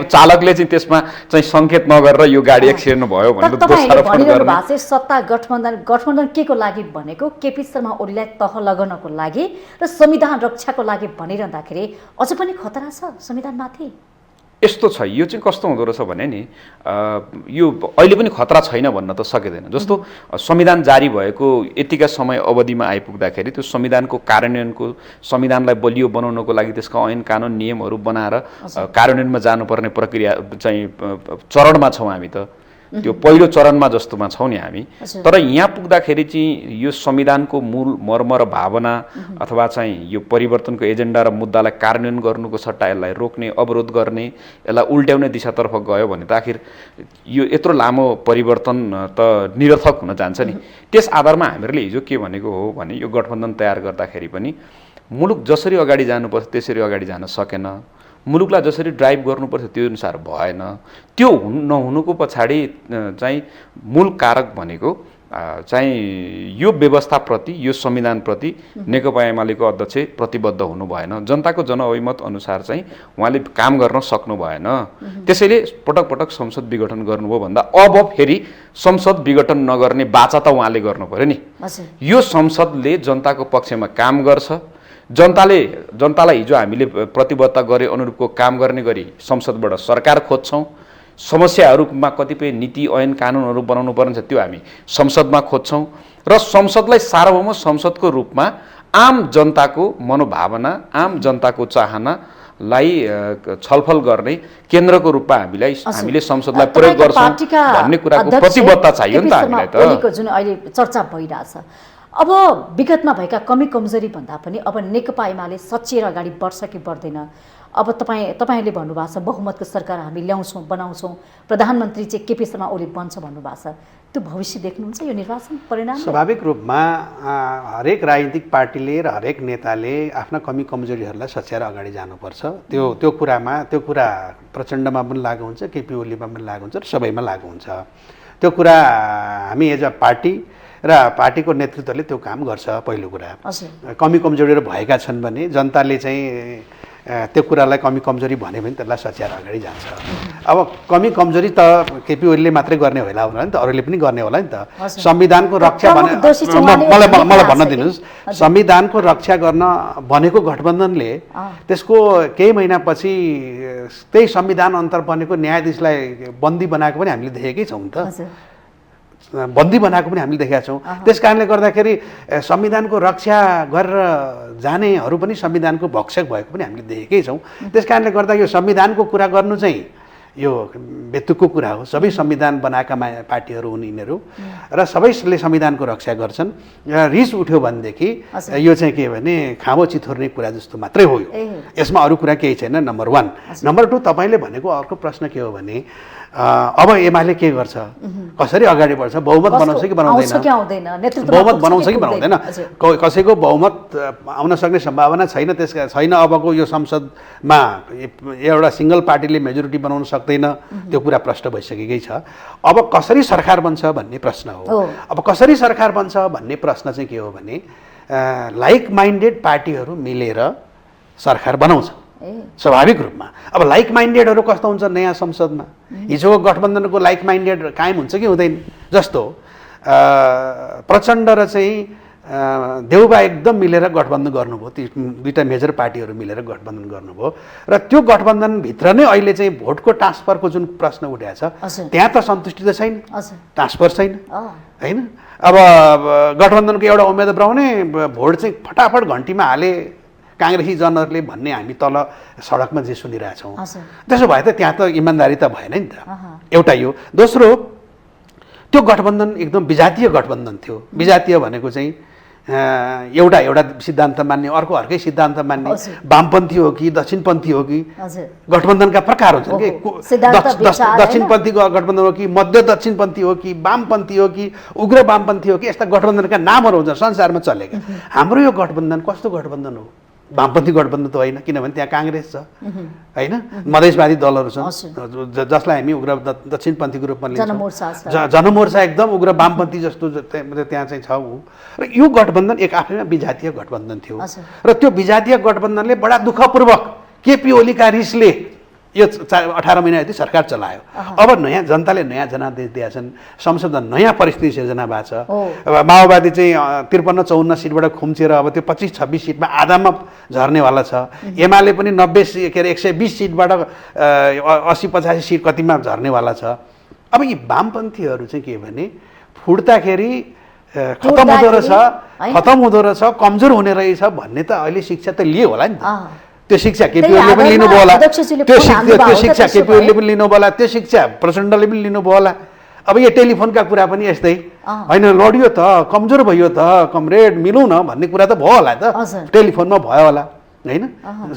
चालकले चाहिँ त्यसमा चाहिँ सङ्केत नगरेर यो गाडी एक्सिडेन्ट भयो भनेर दोषारोप गर्ने। सत्ता गठबन्धन के को लागि भनेको केपी शर्मा ओलीलाई तह लगाउनको लागि र संविधान रक्षाको लागि भनिरहँदाखेरि अझ पनि खतरा छ संविधानमाथि। यस्तो छ, यो चाहिँ कस्तो हुँदो रहेछ भने नि यो अहिले पनि खतरा छैन भन्न त सकिँदैन। जस्तो संविधान जारी भएको यतिका समय अवधिमा आइपुग्दाखेरि त्यो संविधानको कार्यान्वयनको, संविधानलाई बलियो बनाउनको लागि त्यसका ऐन कानुन नियमहरू बनाएर कार्यान्वयनमा जानुपर्ने प्रक्रिया चाहिँ चरणमा छौँ हामी त, त्यो पहिलो चरणमा जस्तोमा छौँ नि हामी। तर यहाँ पुग्दाखेरि चाहिँ यो संविधानको मूल मर्म र भावना अथवा चाहिँ यो परिवर्तनको एजेन्डा र मुद्दालाई कार्यान्वयन गर्नुको सट्टा यसलाई रोक्ने, अवरोध गर्ने, यसलाई उल्ट्याउने दिशातर्फ गयो भने त आखिर यो यत्रो लामो परिवर्तन त निरर्थक हुन जान्छ नि। त्यस आधारमा हामीहरूले हिजो के भनेको हो भने यो गठबन्धन तयार गर्दाखेरि पनि मुलुक जसरी अगाडि जानुपर्छ त्यसरी अगाडि जान सकेन, मुलुकलाई जसरी ड्राइभ गर्नुपर्छ त्यो अनुसार भएन। त्यो नहुनुको पछाडि चाहिँ मूल कारक भनेको चाहिँ यो व्यवस्थाप्रति, यो संविधानप्रति नेकपा एमालेको अध्यक्ष प्रतिबद्ध हुनु भएन, जनताको जनअभिमत अनुसार चाहिँ उहाँले काम गर्न सक्नु भएन। त्यसैले पटक पटक संसद विघटन गर्नुभयो भन्दा अब फेरि संसद विघटन नगर्ने बाचा त उहाँले गर्नु पर्यो नि। यो संसदले जनताको पक्षमा काम गर्छ, जनतालाई हिजो हामीले प्रतिबद्धता गरे अनुरूपको काम गर्ने गरी संसदबाट सरकार खोज्छौँ, समस्याहरूमा कतिपय नीति ऐन कानुनहरू बनाउनु पर्ने छ त्यो हामी संसदमा खोज्छौँ र संसदलाई सार्वभौम संसदको रूपमा आम जनताको मनोभावना, आम जनताको चाहनालाई छलफल गर्ने केन्द्रको रूपमा हामीले संसदलाई प्रयोग गर्छौँ भन्ने कुराको प्रतिबद्धता चाहियो नि त हामीलाई त। जुन अहिले चर्चा भइरहेछ, अब विगतमा भएका कमी कमजोरी भन्दा पनि अब नेकपा एमाले सचिएर अगाडि बढ्छ कि बढ्दैन? अब तपाईँहरूले भन्नुभएको छ बहुमतको सरकार हामी ल्याउँछौँ, बनाउँछौँ, प्रधानमन्त्री चाहिँ केपी शर्मा ओली बन्छ भन्नुभएको छ, त्यो भविष्य देख्नुहुन्छ यो निर्वाचन परिणाम? स्वाभाविक रूपमा हरेक राजनीतिक पार्टीले र हरेक नेताले आफ्ना कमी कमजोरीहरूलाई सच्याएर अगाडि जानुपर्छ। त्यो कुरा प्रचण्डमा पनि लागु हुन्छ, केपी ओलीमा पनि लागु हुन्छ र सबैमा लागु हुन्छ। त्यो कुरा हामी एज अ पार्टी र पार्टीको नेतृत्वले त्यो काम गर्छ। पहिलो कुरा, कमी कमजोरीहरू भएका छन् भने जनताले चाहिँ त्यो कुरालाई कमी कमजोरी भन्यो भने त्यसलाई सच्याएर अगाडि जान्छ। अब कमी कमजोरी त केपी ओलीले मात्रै गर्ने होला नि त, अरूले पनि गर्ने होला नि त। संविधानको रक्षा मलाई भन्न दिनुहोस्, संविधानको रक्षा गर्न भनेको गठबन्धनले त्यसको केही महिनापछि त्यही संविधान अन्तर बनेको न्यायाधीशलाई बन्दी बनाएको पनि हामीले देखेकै छौँ त, बन्दी बनाएको पनि हामीले देखेका छौँ। त्यस कारणले गर्दाखेरि संविधानको रक्षा गरेर जानेहरू पनि संविधानको भक्षक भएको पनि हामीले देखेकै छौँ। त्यस कारणले गर्दा यो संविधानको कुरा गर्नु चाहिँ यो बेतुकको कुरा हो। सबै संविधान बनाएका पार्टीहरू हुन् यिनीहरू र सबैले संविधानको रक्षा गर्छन्। रिस उठ्यो भनेदेखि यो चाहिँ के भने खामो चिथोर्ने कुरा जस्तो मात्रै हो, यसमा अरू कुरा केही छैन। नम्बर 1। नम्बर 2, तपाईँले भनेको अर्को प्रश्न के हो भने अब एमाले के गर्छ, कसरी अगाडि बढ्छ, बहुमत बनाउँछ कि बनाउँदैन, बहुमत बनाउँछ कि बनाउँदैन? कसैको बहुमत आउन सक्ने सम्भावना छैन। छैन अबको यो संसदमा एउटा सिङ्गल पार्टीले मेजोरिटी बनाउन सक्दैन, त्यो कुरा प्रश्न भइसकेकै छ। अब कसरी सरकार बन्छ भन्ने प्रश्न हो। अब कसरी सरकार बन्छ भन्ने प्रश्न चाहिँ के हो भने लाइक माइन्डेड पार्टीहरू मिलेर सरकार बनाउँछ स्वाभाविक रूपमा। अब लाइक माइन्डेडहरू कस्तो हुन्छ नयाँ संसदमा? हिजोको गठबन्धनको लाइक माइन्डेड कायम हुन्छ कि हुँदैन? जस्तो प्रचण्ड र चाहिँ देउबा एकदम मिलेर गठबन्धन गर्नुभयो, ती दुईटा मेजर पार्टीहरू मिलेर गठबन्धन गर्नुभयो र त्यो गठबन्धनभित्र नै अहिले चाहिँ भोटको ट्रान्सफरको जुन प्रश्न उठेको छ त्यहाँ त सन्तुष्टि त छैन, ट्रान्सफर छैन होइन। अब गठबन्धनको एउटा उम्मेदवार बनाउने, भोट चाहिँ फटाफट घन्टीमा हाले काङ्ग्रेसी जनहरूले भन्ने हामी तल सडकमा जे सुनिरहेछौँ। त्यसो भए त त्यहाँ त इमान्दारी त भएन नि त, एउटा यो। दोस्रो, त्यो गठबन्धन एकदम विजातीय गठबन्धन थियो। विजातीय भनेको चाहिँ एउटा सिद्धान्त मान्ने, अर्को अर्कै सिद्धान्त मान्ने, वामपन्थी हो कि दक्षिणपन्थी हो कि, गठबन्धनका प्रकार हुन्छन् कि दक्षिणपन्थी गठबन्धन हो कि मध्य दक्षिणपन्थी हो कि वामपन्थी हो कि उग्र वामपन्थी हो कि, यस्ता गठबन्धनका नामहरू हुन्छन् संसारमा चलेका। हाम्रो यो गठबन्धन कस्तो गठबन्धन हो? वामपन्थी गठबन्धन त होइन, किनभने त्यहाँ काङ्ग्रेस छ होइन, मधेसवादी दलहरू छन् जसलाई हामी उग्र दक्षिणपन्थीको रूपमा लिन्छौँ। जनमोर्चा एकदम उग्र वामपन्थी जस्तो त्यहाँ चाहिँ छ ऊ। र यो गठबन्धन एक आफैमा विजातीय गठबन्धन थियो र त्यो विजातीय गठबन्धनले बडा दुःखपूर्वक केपी ओलीका रिसले यो 18 महिना यति सरकार चलायो। अब नयाँ जनताले नयाँ जनादेश दिएका छन्, संसदमा नयाँ परिस्थिति सिर्जना भएको छ। माओवादी चाहिँ 53-54 सिटबाट खुम्चेर अब त्यो 25-26 सिटमा आधामा झर्नेवाला छ। एमाले पनि 90 के अरे 120 सिटबाट 80-85 सिट कतिमा झर्नेवाला छ। अब यी वामपन्थीहरू चाहिँ के भने फुट्दाखेरि खतम हुँदो रहेछ, कमजोर हुने रहेछ भन्ने त अहिले शिक्षा त लिए होला नि त। त्यो शिक्षा केपी ओलीले पनि लिनुभयो होला, त्यो शिक्षा केपी ओलीले पनि लिनुभयो होला, त्यो शिक्षा प्रचण्डले पनि लिनुभयो होला। अब यो टेलिफोनका कुरा पनि यस्तै होइन, लडियो त, कमजोर भयो त कमरेड, मिलौँ न भन्ने कुरा त भयो होला त, टेलिफोनमा भयो होला होइन।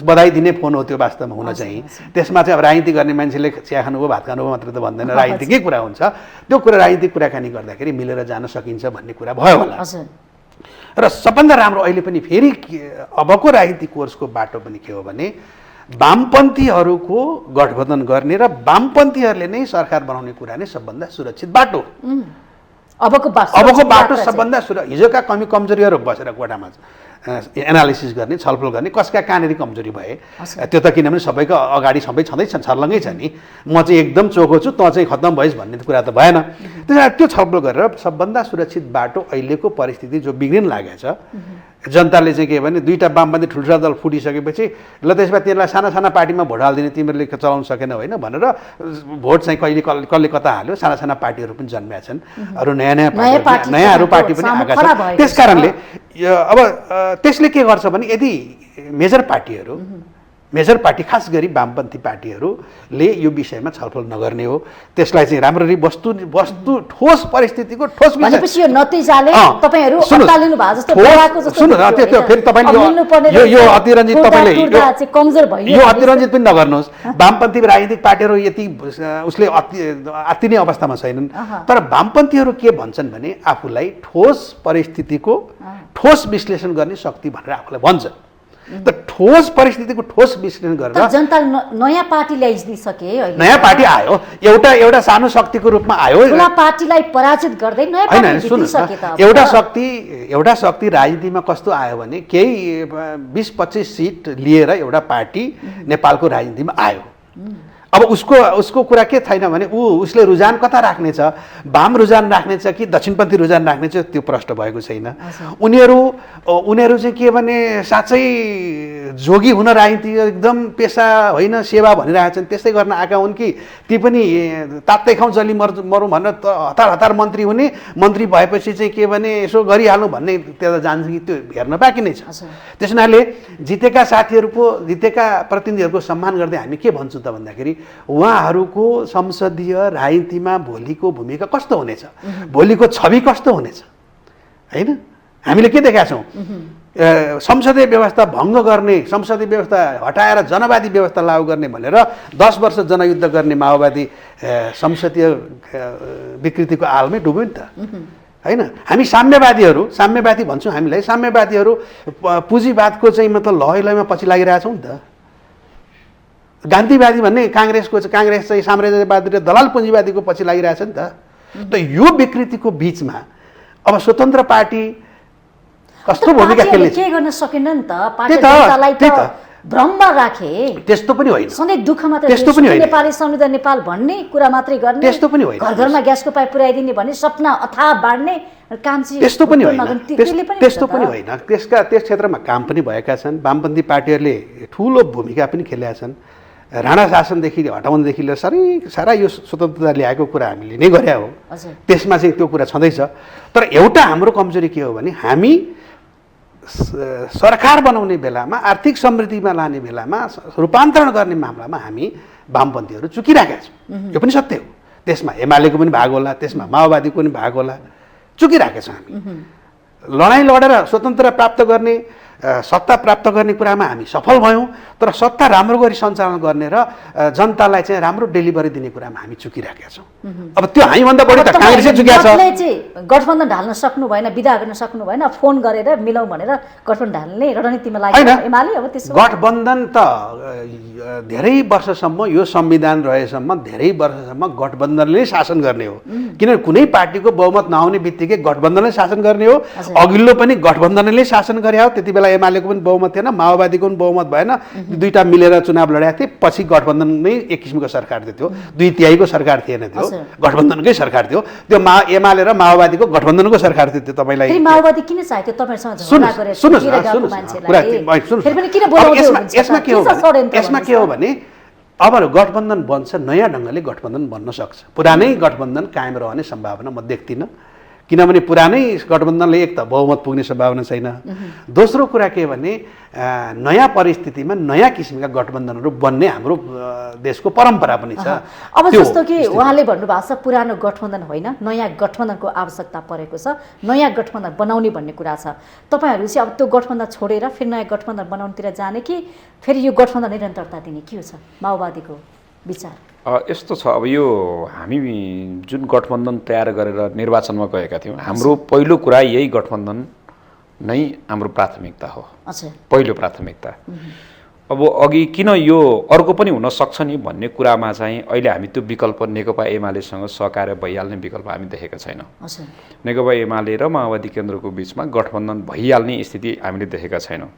बधाई दिने फोन हो त्यो वास्तवमा हुन चाहिँ। त्यसमा चाहिँ अब राजनीति गर्ने मान्छेले चिया खानुभयो भात खानुभयो मात्र त भन्दैन, राजनीतिकै कुरा हुन्छ। त्यो कुरा राजनीतिक कुराकानी गर्दाखेरि मिलेर जान सकिन्छ भन्ने कुरा भयो होला। र सबभन्दा राम्रो अहिले पनि फेरि अबको राजनीतिक कोर्सको बाटो पनि के हो भने वामपन्थीहरूको गठबन्धन गर्ने र वामपन्थीहरूले नै सरकार बनाउने कुरा नै सबभन्दा सुरक्षित बाटो। अबको बाटो सबभन्दा हिजोका कमी कमजोरीहरू बसेर कोठामा एनालिसिस गर्ने, छलफल गर्ने, कसका कहाँनिर कमजोरी भए त्यो त किनभने सबैको अगाडि सबै छँदैछ, छर्लङ्गै छ नि। म चाहिँ एकदम चोखो छु, तँ चाहिँ खत्तम भइस् भन्ने कुरा त भएन। त्यसमा त्यो छलफल गरेर सबभन्दा सुरक्षित बाटो अहिलेको परिस्थिति जो बिग्रिन लागेको छ, जनताले चाहिँ के भने दुईवटा वामपन्थी ठुल्ठुला दल फुटिसकेपछि ल त्यसमा तिनीहरूलाई साना साना पार्टीमा भोट हालिदिने, तिमीहरूले चलाउन सकेन होइन भनेर भोट चाहिँ कहिले कसले कता हाल्यो, साना साना पार्टीहरू पनि जन्मिया छन्, अरू नयाँ नयाँहरू पार्टी पनि आएका छन्। त्यस कारणले अब त्यसले के गर्छ भने यदि मेजर पार्टी खास गरी वामपन्थी पार्टीहरूले यो विषयमा छलफल नगर्ने हो, त्यसलाई चाहिँ राम्ररी वस्तु ठोस परिस्थितिको ठोस भनेपछि यो नतिजाले तपाईहरु अत्तालिनु भए जस्तो भएको जस्तो सुन्नु न, त्यो फेरि तपाईले यो अतिरञ्जित तपाईले चाहिँ कमजोर भयो, यो अतिरञ्जित पनि नगर्नुहोस्। वामपन्थी राजनीतिक पार्टीहरू यति उसले अत्तिने अवस्थामा छैनन्, तर वामपन्थीहरू के भन्छन् भने आफूलाई ठोस परिस्थितिको ठोस विश्लेषण गर्ने शक्ति भनेर आफूलाई भन्छ। त ठोस परिस्थितिको ठोस विश्लेषण गरेर जनताले नयाँ पार्टी ल्याइदिसके, नयाँ पार्टी आयो, एउटा सानो शक्तिको रूपमा आयो, ठुला पार्टीलाई पराजित गर्दै नयाँ पार्टी जितिसके त। एउटा शक्ति राजनीतिमा कस्तो आयो भने केही 20-25 सिट लिएर एउटा पार्टी नेपालको राजनीतिमा आयो। अब उसको कुरा के छैन भने उसले रुझान कता राख्नेछ, वाम रुझान राख्नेछ कि दक्षिणपन्थी रुझान राख्नेछ, त्यो प्रश्न भएको छैन। उनीहरू चाहिँ के भने साँच्चै जोगी हुन राजनीति एकदम पेसा होइन सेवा भनिरहेछन्, त्यस्तै गर्न आएका हुन् कि ती पनि तात्तै खाउँ जली मरौँ भनेर हतार मन्त्री हुने, मन्त्री भएपछि चाहिँ के भने यसो गरिहाल्नु भन्ने त्यता जान्छ कि त्यो हेर्न बाँकी नै छ। त्यस हुनाले जितेका प्रतिनिधिहरूको सम्मान गर्दै हामी के भन्छौँ त भन्दाखेरि उहाँहरूको संसदीय राजनीतिमा भोलिको भूमिका कस्तो हुनेछ, भोलिको छवि कस्तो हुनेछ होइन। हामीले के देखाएको छौँ, संसदीय व्यवस्था भङ्ग गर्ने, संसदीय व्यवस्था हटाएर जनवादी व्यवस्था लागू गर्ने भनेर 10 वर्ष जनयुद्ध गर्ने माओवादी संसदीय विकृतिको आलमै डुब्यो नि त होइन। हामी साम्यवादी भन्छौँ, हामीलाई साम्यवादीहरू पुँजीवादको चाहिँ मतलब लयमा पछि लागिरहेछौँ नि त। गान्धीवादी भन्ने काङ्ग्रेस चाहिँ साम्राज्यवादी र दलाल पुँजीवादीको पछि लागिरहेछ नि त। यो विकृतिको बिचमा अब स्वतन्त्र पार्टी कस्तो भूमिका खेल्ने, के गर्न सकेन नि त। पार्टीलाई त भ्रममा राखे, त्यस्तो पनि होइन, सधैँ दुःखमा त त्यस्तो पनि होइन, नेपाली संविधान नेपाल भन्ने कुरा मात्रै गर्ने, त्यस्तो पनि होइन, घर घरमा ग्यासको पाइप पुर्याइदिने भन्ने सपना अथाह बाड्ने काम चाहिँ त्यस्तो पनि होइन। त्यस क्षेत्रमा काम पनि भएका छन्। वामपन्थी पार्टीहरूले ठुलो भूमिका पनि खेलेका छन्। राणा शासनदेखि हटाउनदेखि लिएर सारा यो स्वतन्त्रता ल्याएको कुरा हामीले नै गरे हो, त्यसमा चाहिँ त्यो कुरा छँदैछ। तर एउटा हाम्रो कमजोरी के हो भने हामी सरकार बनाउने बेलामा, आर्थिक समृद्धिमा लाने बेलामा, रूपान्तरण गर्ने मामलामा हामी वामपन्थीहरू चुकिरहेका छौँ। यो पनि सत्य हो। त्यसमा एमालेको पनि भाग होला, त्यसमा माओवादीको पनि भाग होला, चुकिरहेका छौँ हामी। लडाइँ लडेर स्वतन्त्रता प्राप्त गर्ने, सत्ता प्राप्त गर्ने कुरामा हामी सफल भयौँ, तर सत्ता राम्रो गरी सञ्चालन गर्ने र जनतालाई चाहिँ राम्रो डेलिभरी दिने कुरामा हामी चुकिरहेका छौँ। अब त्यो हामीभन्दा बढी त काङ्ग्रेसै चुकिया छ। गठबन्धन ढाल्न सक्नु भएन, विदा गर्न सक्नु भएन, फोन गरेर मिलाउँ भनेर गठबन्धन ढाल्ने रणनीतिमा लाग्यो एमाले। अब त्यसो गठबन्धन त धेरै वर्षसम्म, यो संविधान रहेसम्म धेरै वर्षसम्म गठबन्धनले शासन गर्ने हो। किनभने कुनै पार्टीको बहुमत नआउने बित्तिकै गठबन्धनले शासन गर्ने हो। अघिल्लो पनि गठबन्धनले शासन गरे हो, त्यति बेला बेला एमालेको पनि बहुमत थिएन, माओवादीको पनि बहुमत भएन, दुईटा मिलेर चुनाव लडेका थिए। पछि गठबन्धन नै एक किसिमको सरकार थियो, 2/3 सरकार थिएन, त्यो गठबन्धनकै सरकार थियो। त्यो एमाले र माओवादीको गठबन्धनको सरकार थियो। त्यो तपाईलाई माओवादी किन चाहियो तपाईहरुसँग झगडा गरेर यसमा के हो भने अब गठबन्धन बन्छ, नयाँ ढङ्गले गठबन्धन बन्न सक्छ। पुरानै गठबन्धन कायम रहने सम्भावना म देख्दिनँ, किनभने पुरानै गठबन्धनले एक त बहुमत पुग्ने सम्भावना छैन। दोस्रो कुरा के भने नयाँ परिस्थितिमा नयाँ किसिमका गठबन्धनहरू बन्ने हाम्रो देशको परम्परा पनि छ। अब जस्तो कि उहाँले भन्नुभएको छ पुरानो गठबन्धन होइन, नयाँ गठबन्धनको आवश्यकता परेको छ, नयाँ गठबन्धन बनाउने भन्ने कुरा छ। तपाईँहरू चाहिँ अब त्यो गठबन्धन छोडेर फेरि नयाँ गठबन्धन बनाउनुतिर जाने कि फेरि यो गठबन्धन निरन्तरता दिने, के छ माओवादीको विचार? यस्तो छ, अब यो हामी जुन गठबन्धन तयार गरेर निर्वाचनमा गएका थियौँ, हाम्रो पहिलो कुरा यही गठबन्धन नै हाम्रो प्राथमिकता हो। पहिलो प्राथमिकता। अब अघि किन यो अर्को पनि हुन सक्छ नि भन्ने कुरामा चाहिँ अहिले हामी त्यो विकल्प नेकपा एमालेसँग सहकार्य भइहाल्ने विकल्प हामी देखेका छैनौँ। नेकपा एमाले र माओवादी केन्द्रको बिचमा गठबन्धन भइहाल्ने स्थिति हामीले देखेका छैनौँ।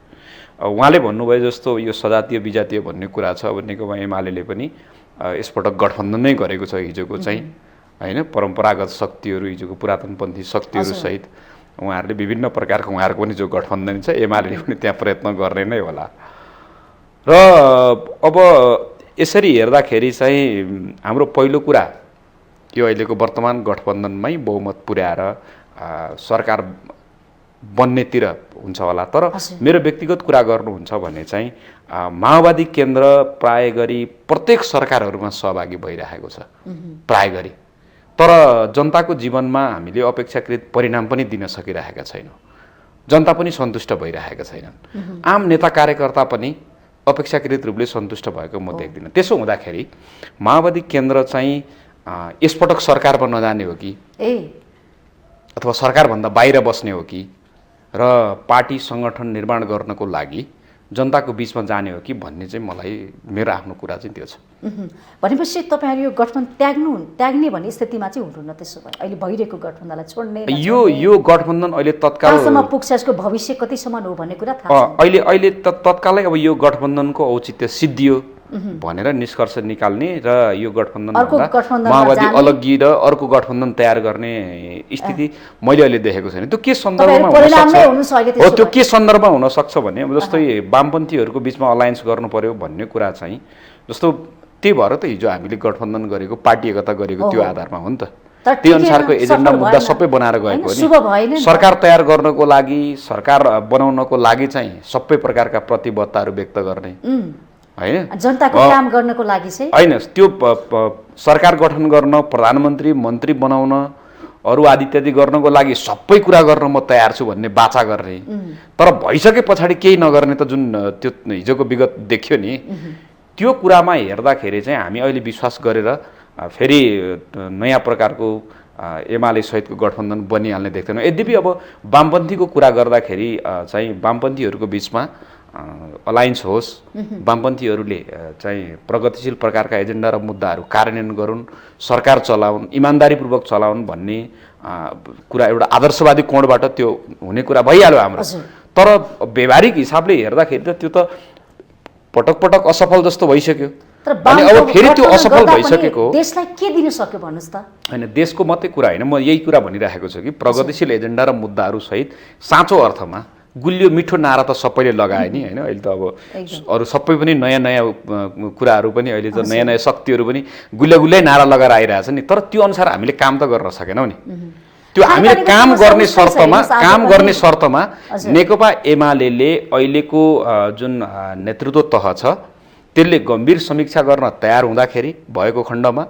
उहाँले भन्नुभयो जस्तो यो सजातीय विजातीय भन्ने कुरा छ, अब नेकपा एमाले पनि यसपटक गठबन्धन नै गरेको छ हिजोको चाहिँ, होइन, परम्परागत शक्तिहरू, हिजोको पुरातनपन्थी शक्तिहरू सहित उहाँहरूले विभिन्न प्रकारको उहाँहरूको पनि जो गठबन्धन छ, एमाले पनि त्यहाँ प्रयत्न गर्ने नै होला। र अब यसरी हेर्दाखेरि चाहिँ हाम्रो पहिलो कुरा यो अहिलेको वर्तमान गठबन्धनमै बहुमत पुर्याएर सरकार बन्नेतिर हुन्छ होला। तर मेरो व्यक्तिगत कुरा गर्नुहुन्छ भने चाहिँ माओवादी केन्द्र प्राय गरी प्रत्येक सरकारहरूमा सहभागी भइरहेको छ प्राय गरी, तर जनताको जीवनमा हामीले अपेक्षाकृत परिणाम पनि दिन सकिरहेका छैनौँ, जनता पनि सन्तुष्ट भइरहेका छैनन्, आम नेता कार्यकर्ता पनि अपेक्षाकृत रूपले सन्तुष्ट भएको म देख्दिनँ। त्यसो हुँदाखेरि माओवादी केन्द्र चाहिँ यसपटक सरकारमा नजाने हो कि अथवा सरकारभन्दा बाहिर बस्ने हो कि र पार्टी सङ्गठन निर्माण गर्नको लागि जनताको बिचमा जाने हो कि भन्ने चाहिँ मलाई, मेरो आफ्नो कुरा चाहिँ त्यो छ। भनेपछि तपाईँहरू यो गठबन्धन त्याग्ने भन्ने स्थितिमा चाहिँ हुनुहुन्न? त्यसो भए अहिले भइरहेको गठबन्धनलाई छोड्ने यो गठबन्धन अहिले तत्कालसम्म पुग्छ, यसको भविष्य कतिसम्म हो भन्ने कुरा थाहा छैन। अहिले तत्कालै अब यो गठबन्धनको औचित्य सिद्धियो भनेर निष्कर्ष निकाल्ने र यो गठबन्धन माओवादी अलग्गी र अर्को गठबन्धन तयार गर्ने स्थिति मैले अहिले देखेको छैन। त्यो के सन्दर्भमा हुन सक्छ हो, त्यो के सन्दर्भमा हुन सक्छ भने अब जस्तै वामपन्थीहरूको बिचमा अलायन्स गर्नु पर्यो भन्ने कुरा चाहिँ, जस्तो त्यही भएर त हिजो हामीले गठबन्धन गरेको, पार्टी एकता गरेको त्यो आधारमा हो नि त। त्यो अनुसारको एजेन्डा मुद्दा सबै बनाएर गएको हो नि। सरकार तयार गर्नको लागि, सरकार बनाउनको लागि चाहिँ सबै प्रकारका प्रतिबद्धताहरू व्यक्त गर्ने होइन, जनताको काम गर्नको लागि चाहिँ होइन, त्यो सरकार गठन गर्न, प्रधानमन्त्री मन्त्री बनाउन, अरू आदि इत्यादि गर्नको लागि सबै कुरा गर्न म तयार छु भन्ने बाचा गर्ने, तर भइसके पछाडि केही नगर्ने त जुन त्यो हिजोको विगत देखियो नि, त्यो कुरामा हेर्दाखेरि चाहिँ हामी अहिले विश्वास गरेर फेरि नयाँ प्रकारको एमाले सहितको गठबन्धन बनिहाल्ने देख्दैनौँ। यद्यपि अब वामपन्थीको कुरा गर्दाखेरि चाहिँ वामपन्थीहरूको बिचमा अलायन्स होस्, वामपन्थीहरूले चाहिँ प्रगतिशील प्रकारका एजेन्डा र मुद्दाहरू कार्यान्वयन गरून्, सरकार चलाउन्, इमान्दारीपूर्वक चलाउन् भन्ने कुरा एउटा आदर्शवादी कोणबाट त्यो हुने कुरा भइहाल्यो हाम्रो। तर व्यवहारिक हिसाबले हेर्दाखेरि त त्यो त पटक पटक असफल जस्तो भइसक्यो। अनि अब फेरि त्यो असफल भइसकेको देशलाई के दिन सक्यो भन्नुस् त? होइन, देशको मात्रै कुरा होइन, म यही कुरा भनिरहेको छु कि प्रगतिशील एजेन्डा र मुद्दाहरू सहित साँचो अर्थमा गुलियो मिठो नारा त सबैले लगाए नि, होइन। अहिले त अब अरू सबै पनि नयाँ नयाँ कुराहरू पनि, अहिले त नयाँ नयाँ शक्तिहरू पनि गुल्लै नारा लगाएर आइरहेछ नि, तर त्यो अनुसार हामीले काम त गर्न सकेनौँ नि। त्यो हामीले काम गर्ने शर्तमा नेकपा एमाले अहिलेको जुन नेतृत्व तह छ त्यसले गम्भीर समीक्षा गर्न तयार हुँदाखेरि भएको खण्डमा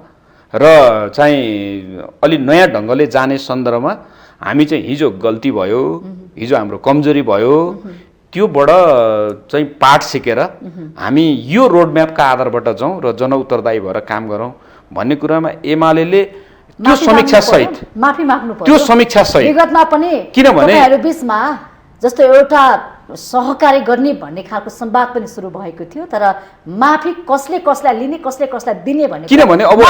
र चाहिँ अलि नयाँ ढङ्गले जाने सन्दर्भमा हामी चाहिँ हिजो गल्ती भयो, हिजो हाम्रो कमजोरी भयो, त्योबाट चाहिँ पाठ सिकेर हामी यो रोडम्यापका आधारबाट जाउँ र जनउत्तरदायी भएर काम गरौँ भन्ने कुरामा एमाले त्यो समीक्षा सहित माफी माग्नु पर्यो। त्यो समीक्षा सहित विगतमा पनि किनभने बिचमा जस्तो एउटा सहकारी गर्ने भन्ने खालको संवाद पनि सुरु भएको थियो, तर माफी कसले कसलाई लिने, कसले कसलाई दिने भन्ने, किनभने अब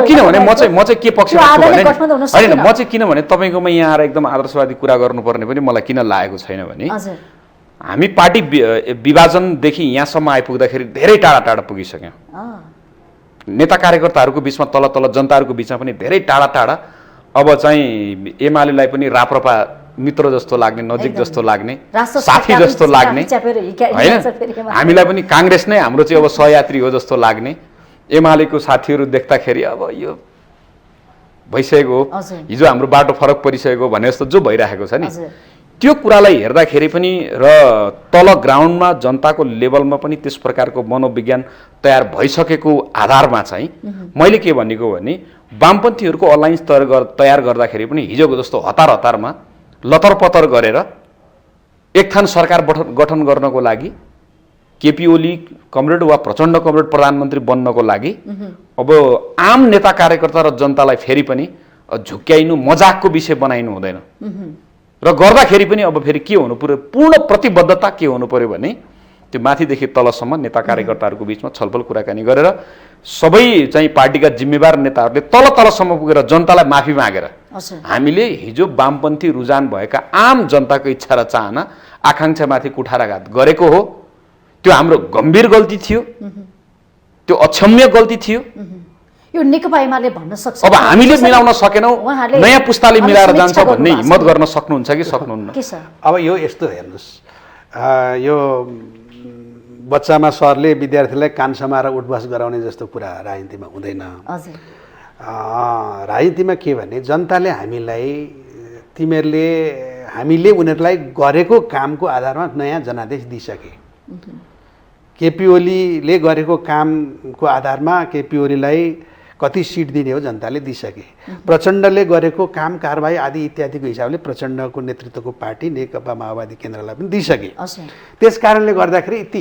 किनभने म चाहिँ के पक्षमा छु भने होइन, म चाहिँ किनभने तपाईँकोमा यहाँ आएर एकदम आदर्शवादी कुरा गर्नुपर्ने पनि मलाई किन लागेको छैन भने हामी पार्टी विभाजनदेखि यहाँसम्म आइपुग्दाखेरि धेरै टाढा टाढा पुगिसक्यौँ। नेता कार्यकर्ताहरूको बिचमा तल तल जनताहरूको बिचमा पनि धेरै टाढा टाढा अब चाहिँ एमालेलाई पनि राप्रपा मित्र जस्तो लाग्ने, नजिक जस्तो लाग्ने, साथी जस्तो लाग्ने होइन। हामीलाई पनि काङ्ग्रेस नै हाम्रो चाहिँ अब सहयात्री हो जस्तो लाग्ने, एमालेको साथीहरू देख्दाखेरि अब यो भइसकेको हो, हिजो हाम्रो बाटो फरक परिसकेको भने जस्तो जो भइरहेको छ नि, त्यो कुरालाई हेर्दाखेरि पनि र तल ग्राउन्डमा जनताको लेभलमा पनि त्यस प्रकारको मनोविज्ञान तयार भइसकेको आधारमा चाहिँ मैले के भनेको भने वामपन्थीहरूको अलायन्स तयार गर्दाखेरि पनि हिजोको जस्तो हतार हतारमा लतरपतर गरेर एक थान सरकार गठन गर्नको लागि केपी ओली कमरेड वा प्रचण्ड कमरेड प्रधानमन्त्री बन्नको लागि अब आम नेता कार्यकर्ता र जनतालाई फेरि पनि झुक्क्याइनु, मजाकको विषय बनाइनु हुँदैन। र गर्दाखेरि पनि अब फेरि के हुनु पर्यो, पूर्ण प्रतिबद्धता के हुनु पर्यो भने त्यो माथिदेखि तलसम्म नेता कार्यकर्ताहरूको बिचमा छलफल कुराकानी गरेर सबै चाहिँ पार्टीका जिम्मेवार नेताहरूले तल तलसम्म पुगेर जनतालाई माफी मागेर हामीले हिजो वामपन्थी रुझान भएका आम जनताको इच्छा र चाहना आकाङ्क्षामाथि कुठाराघात गरेको हो। त्यो हाम्रो गम्भीर गल्ती थियो, त्यो अक्षम्य गल्ती थियो। यो नेकपा एमाले भन्न सक्छ अब हामीले मिलाउन सकेनौँ, नयाँ पुस्ताले मिलाएर जान्छ भन्ने हिम्मत गर्न सक्नुहुन्छ कि सक्नुहुन्न? अब यो यस्तो हेर्नुहोस्, यो बच्चामा सरले विद्यार्थीलाई कान समाएर उठबस गराउने जस्तो कुरा राजनीतिमा हुँदैन। राजनीतिमा के भने जनताले हामीले उनीहरूलाई गरेको कामको आधारमा नयाँ जनादेश दिइसके। केपी ओलीले गरेको कामको आधारमा केपी ओलीलाई कति सिट दिने हो जनताले दिइसके। प्रचण्डले गरेको काम कारबाही आदि इत्यादिको हिसाबले प्रचण्डको नेतृत्वको पार्टी नेकपा माओवादी केन्द्रलाई पनि दिइसके। त्यस कारणले गर्दाखेरि ती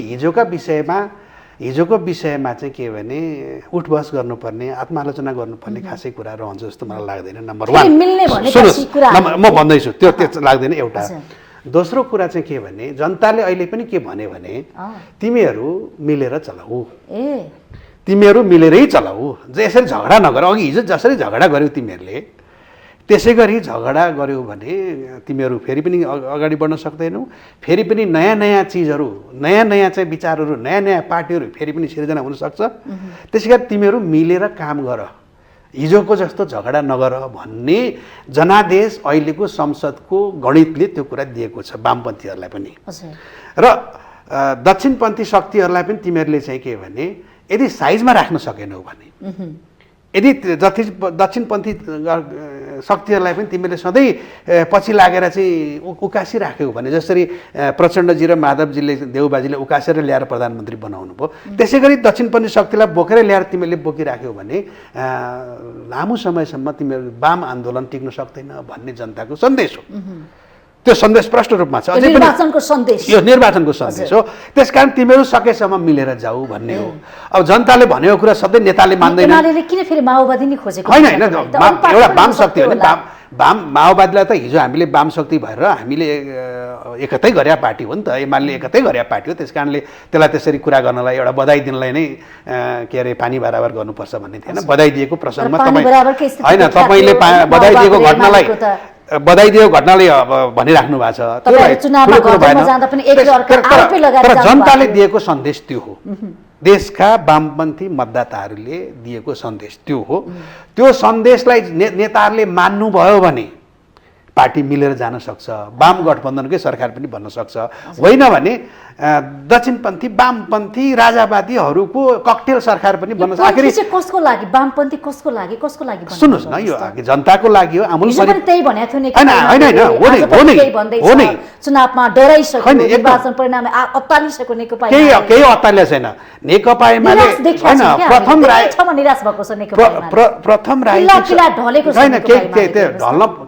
हिजोको विषयमा चाहिँ के भने उठबस गर्नुपर्ने, आत्मालोचना गर्नुपर्ने खासै कुरा रहन्छ जस्तो मलाई लाग्दैन। नम्बर 1 म भन्दैछु त्यो लाग्दैन एउटा। दोस्रो कुरा चाहिँ के भने जनताले अहिले पनि के भन्यो भने तिमीहरू मिलेर चलाऊ, तिमीहरू मिलेरै चलाऊ, यसरी झगडा नगर। अघि हिजो जसरी झगडा गर्यौ तिमीहरूले त्यसै गरी झगडा गर्यौ भने तिमीहरू फेरि पनि अगाडि बढ्न सक्दैनौ। फेरि पनि नयाँ नयाँ चिजहरू, नयाँ नयाँ चाहिँ विचारहरू, नयाँ नयाँ पार्टीहरू फेरि पनि सिर्जना हुनसक्छ। त्यसै गरी तिमीहरू मिलेर काम गर, हिजोको जस्तो झगडा नगर भन्ने जनादेश अहिलेको संसदको गणितले त्यो कुरा दिएको छ वामपन्थीहरूलाई पनि। र दक्षिणपन्थी शक्तिहरूलाई पनि तिमीहरूले चाहिँ के भने यदि साइजमा राख्न सकेनौ भने, यदि दक्षिणपन्थी शक्तिहरूलाई पनि तिमीले सधैँ पछि लागेर चाहिँ उकासी राख्यौ भने, जसरी प्रचण्डजी र माधवजीले देउबाजीले उकासेर ल्याएर प्रधानमन्त्री बनाउनु भयो, त्यसै गरी दक्षिणपन्थी शक्तिलाई बोकेर ल्याएर तिमीले बोकिराख्यौ भने लामो समयसम्म तिमीहरू वाम आन्दोलन टिक्न सक्दैन भन्ने जनताको सन्देश हो। त्यो सन्देश प्रष्ट रूपमा छ। अझै पनि यो निर्वाचनको सन्देश हो। त्यसकारण तिमीहरू सकेसम्म मिलेर जाऊ भन्ने हो। अब जनताले भनेको कुरा सधैँ नेताले मान्दैन। किन फेरि माओवादी नै खोजेको? होइन, एउटा वाम शक्ति हो नि। माओवादीलाई त हिजो हामीले वाम शक्ति भएर हामीले एकतै गरेका पार्टी हो नि त, एमाले एकतै गरेका पार्टी हो। त्यस कारणले त्यसलाई त्यसरी कुरा गर्नलाई एउटा बधाई दिनलाई नै के अरे पानी बराबर गर्नुपर्छ भन्ने थिएन। बधाई दिएको प्रसङ्गमा होइन, तपाईँले बधाई दिएको घटनालाई अब भनिराख्नु भएको छ। तर जनताले दिएको सन्देश त्यो हो, देशका वामपन्थी मतदाताहरूले दिएको सन्देश त्यो हो। त्यो सन्देशलाई नेताहरूले मान्नुभयो भने पार्टी मिलेर जान सक्छ, वाम गठबन्धनकै सरकार पनि बन्न सक्छ। होइन भने दक्षिणपन्थी वामपन्थी राजावादीहरूको ककटेल सरकार पनि बन्न सक्छ। आखिर कसको लागि वामपन्थी, कसको लागि सुन्नुहोस् न, यो जनताको लागि हो। आमूल त्यही भनेको थियो नि, हो नै चुनावमा डराइसक्यो, निर्वाचन परिणाम अत्तालिसक्यो नेकपा। केही अत्तालिया छैन नेकपा एमाले। होइन, प्रथम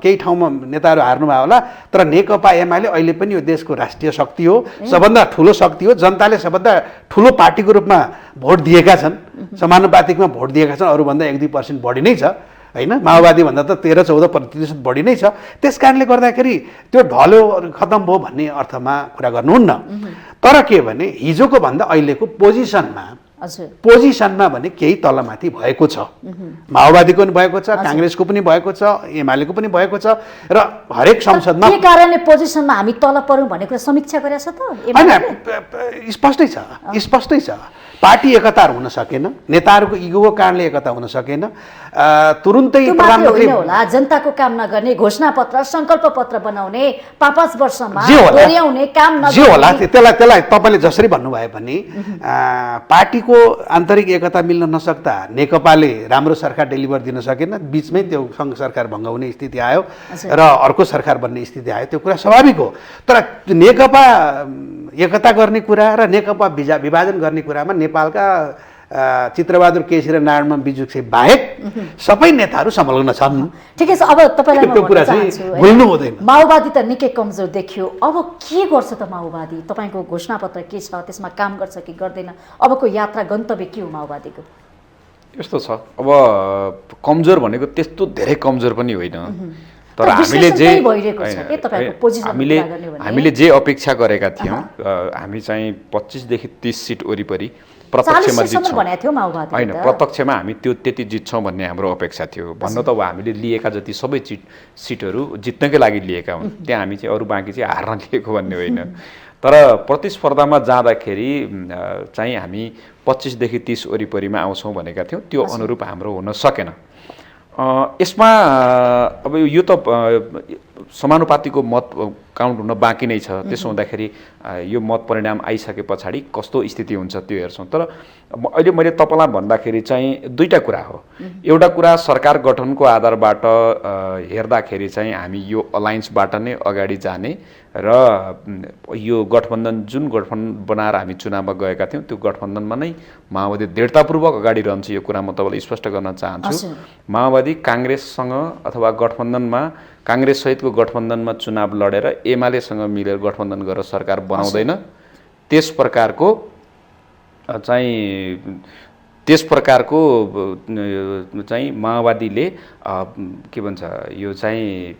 केही ठाउँमा नेताहरू हार्नुभयो होला, तर नेकपा एमाले अहिले पनि यो देशको राष्ट्रिय शक्ति हो, सबभन्दा ठुलो शक्ति हो। जनताले सबभन्दा ठुलो पार्टीको रूपमा भोट दिएका छन्, समानुपातिकमा भोट दिएका छन्। अरूभन्दा 1-2% बढी नै छ होइन, माओवादी भन्दा त 13-14% बढी नै छ। त्यस कारणले गर्दाखेरि त्यो ढल्यो खतम भयो भन्ने अर्थमा कुरा गर्नुहुन्न। तर के भने हिजोको भन्दा अहिलेको पोजिसनमा हजुर पोजिसनमा भने केही तलमाथि भएको छ। माओवादीको पनि भएको छ, काङ्ग्रेसको पनि भएको छ, एमालेको पनि भएको छ र हरेक संसदमा के कारणले पोजिसनमा हामी तल पऱ्यौँ भन्ने कुरा समीक्षा गरेछ त होइन, स्पष्टै छ। पार्टी एकतार हुन सकेन, नेताहरूको इगोको कारणले एकता हुन सकेन। तुरुन्तै प्रधानमन्त्री होला जनताको काम नगर्ने, घोषणा पत्र संकल्प पत्र बनाउने, 5 वर्षमा जे होला, दोहोर्याउने काम जे होला त्यसलाई तपाईँले जसरी भन्नुभयो भने पार्टीको आन्तरिक एकता मिल्न नसक्दा नेकपाले राम्रो सरकार डेलिभर दिन सकेन, बिचमै त्यो सङ्घ सरकार भङ्ग हुने स्थिति आयो र अर्को सरकार बन्ने स्थिति आयो। त्यो कुरा स्वाभाविक हो। तर नेकपा एकता गर्ने कुरा र नेकपा विभाजन गर्ने कुरामा नेपालका चित्रबहादुर केसी र नारायण बिजुक्से बाहेक सबै नेताहरू संलग्न छन्। ठिकै छ। अब तपाईँलाई त्यो कुरा चाहिँ भुल्नु हुँदैन। माओवादी त निकै कमजोर देखियो, अब के गर्छ त माओवादी? तपाईँको घोषणापत्र के छ, त्यसमा काम गर्छ कि गर्दैन? अबको यात्रा गन्तव्य के हो माओवादीको? यस्तो छ, अब कमजोर भनेको त्यस्तो धेरै कमजोर पनि होइन, तर हामीले जे अपेक्षा गरेका थियौँ, हामी चाहिँ 25देखि 30 सिट वरिपरि प्रत्यक्षमा जित्छौँ होइन, प्रत्यक्षमा हामी त्यति जित्छौँ भन्ने हाम्रो अपेक्षा थियो। भन्न त अब हामीले लिएका जति सबै सिटहरू जित्नकै लागि लिएका हुन्, त्यहाँ हामी चाहिँ अरू बाँकी चाहिँ हार्न लिएको भन्ने होइन। तर प्रतिस्पर्धामा जाँदाखेरि चाहिँ हामी 25देखि 30 वरिपरिमा आउँछौँ भनेका थियौँ, त्यो अनुरूप हाम्रो हुन सकेन। यसमा अब यो त समानुपातिको मत काउन्ट हुन बाँकी नै छ। त्यसो हुँदाखेरि यो मत परिणाम आइसके पछाडि कस्तो स्थिति हुन्छ त्यो हेर्छौँ। तर अहिले मैले तपाईँलाई भन्दाखेरि चाहिँ दुईवटा कुरा हो। एउटा कुरा सरकार गठनको आधारबाट हेर्दाखेरि चाहिँ हामी यो अलायन्सबाट नै अगाडि जाने र यो गठबन्धन जुन गठबन्धन बनाएर हामी चुनावमा गएका थियौँ त्यो गठबन्धनमा नै माओवादी दृढतापूर्वक अगाडि रहन्छ। यो कुरा म तपाईँलाई स्पष्ट गर्न चाहन्छु। माओवादी काङ्ग्रेससँग अथवा गठबन्धनमा काङ्ग्रेस सहितको गठबन्धनमा चुनाव लडेर एमालेसँग मिलेर गठबन्धन गरेर सरकार बनाउँदैन। त्यस प्रकारको चाहिँ माओवादीले के भन्छ यो चाहिँ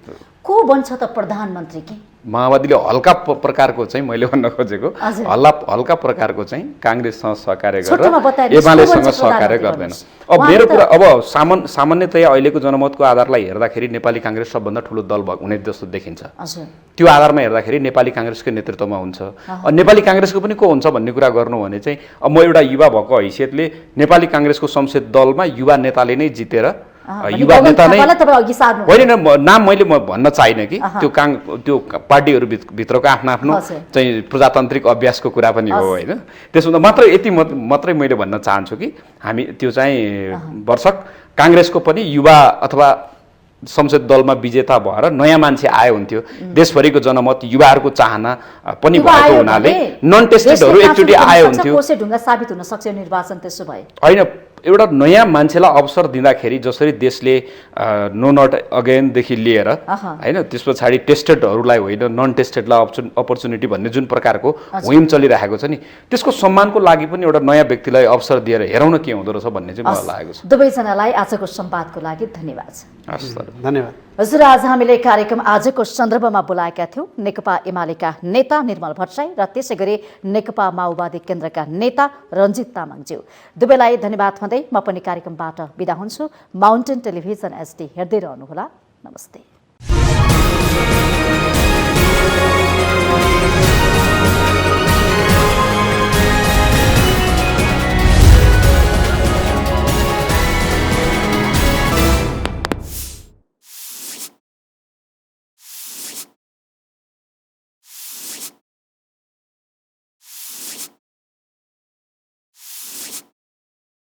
को बन्छ त प्रधानमन्त्री कि माओवादीले हल्का प्रकारको चाहिँ मैले भन्न खोजेको हल्का प्रकारको चाहिँ काङ्ग्रेससँग सहकार्य गरेर एमालेसँग सहकार्य गर्दैन। अब मेरो कुरा अब सामान्यतया अहिलेको जनमतको आधारलाई हेर्दाखेरि नेपाली काङ्ग्रेस सबभन्दा ठुलो दल हुने जस्तो देखिन्छ। त्यो आधारमा हेर्दाखेरि नेपाली काङ्ग्रेसकै नेतृत्वमा हुन्छ। नेपाली काङ्ग्रेसको पनि को हुन्छ भन्ने कुरा गर्नु भने चाहिँ अब म एउटा युवा भएको हैसियतले नेपाली काङ्ग्रेसको संसद दलमा युवा नेताले नै जितेर युवा नेता नै होइन, नाम मैले भन्न चाहिनँ कि त्यो पार्टीहरू भित्रको आफ्नो चाहिँ प्रजातान्त्रिक अभ्यासको कुरा पनि हो होइन। त्यसो हुँदा मात्रै यति मात्रै मैले भन्न चाहन्छु कि हामी त्यो चाहिँ वर्षक काङ्ग्रेसको पनि युवा अथवा संसद दलमा विजेता भएर नयाँ मान्छे आए हुन्थ्यो। देशभरिको जनमत युवाहरूको चाहना पनि भएको हुनाले नन टेस्टेडहरू एकचोटि आए हुन्थ्यो। साबित हुन सक्छ निर्वाचन त्यसो भए होइन, एउटा नयाँ मान्छेलाई अवसर दिँदाखेरि जसरी देशले नो नट अगेनदेखि लिएर होइन त्यस पछाडि टेस्टेडहरूलाई होइन नन टेस्टेडलाई अपर्च्युनिटी भन्ने जुन प्रकारको मुहिम चलिरहेको छ नि, त्यसको सम्मानको लागि पनि एउटा नयाँ व्यक्तिलाई अवसर दिएर हेरौँ न के हुँदो रहेछ भन्ने चाहिँ मलाई लागेको छ। दुवैजनालाई आजको संवादको लागि धन्यवाद। धन्यवाद। हजुर, आज हामीले कार्यक्रम आजको सन्दर्भमा बोलाएका थियौँ नेकपा एमालेका नेता निर्मल भट्टराई र त्यसै गरी नेकपा माओवादी केन्द्रका नेता रञ्जित तामाङज्यू। दुवैलाई धन्यवाद भन्दै म पनि कार्यक्रमबाट बिदा हुन्छु। माउन्टेन टेलिभिजन HD हेर्दै रहनुहोला। नमस्ते।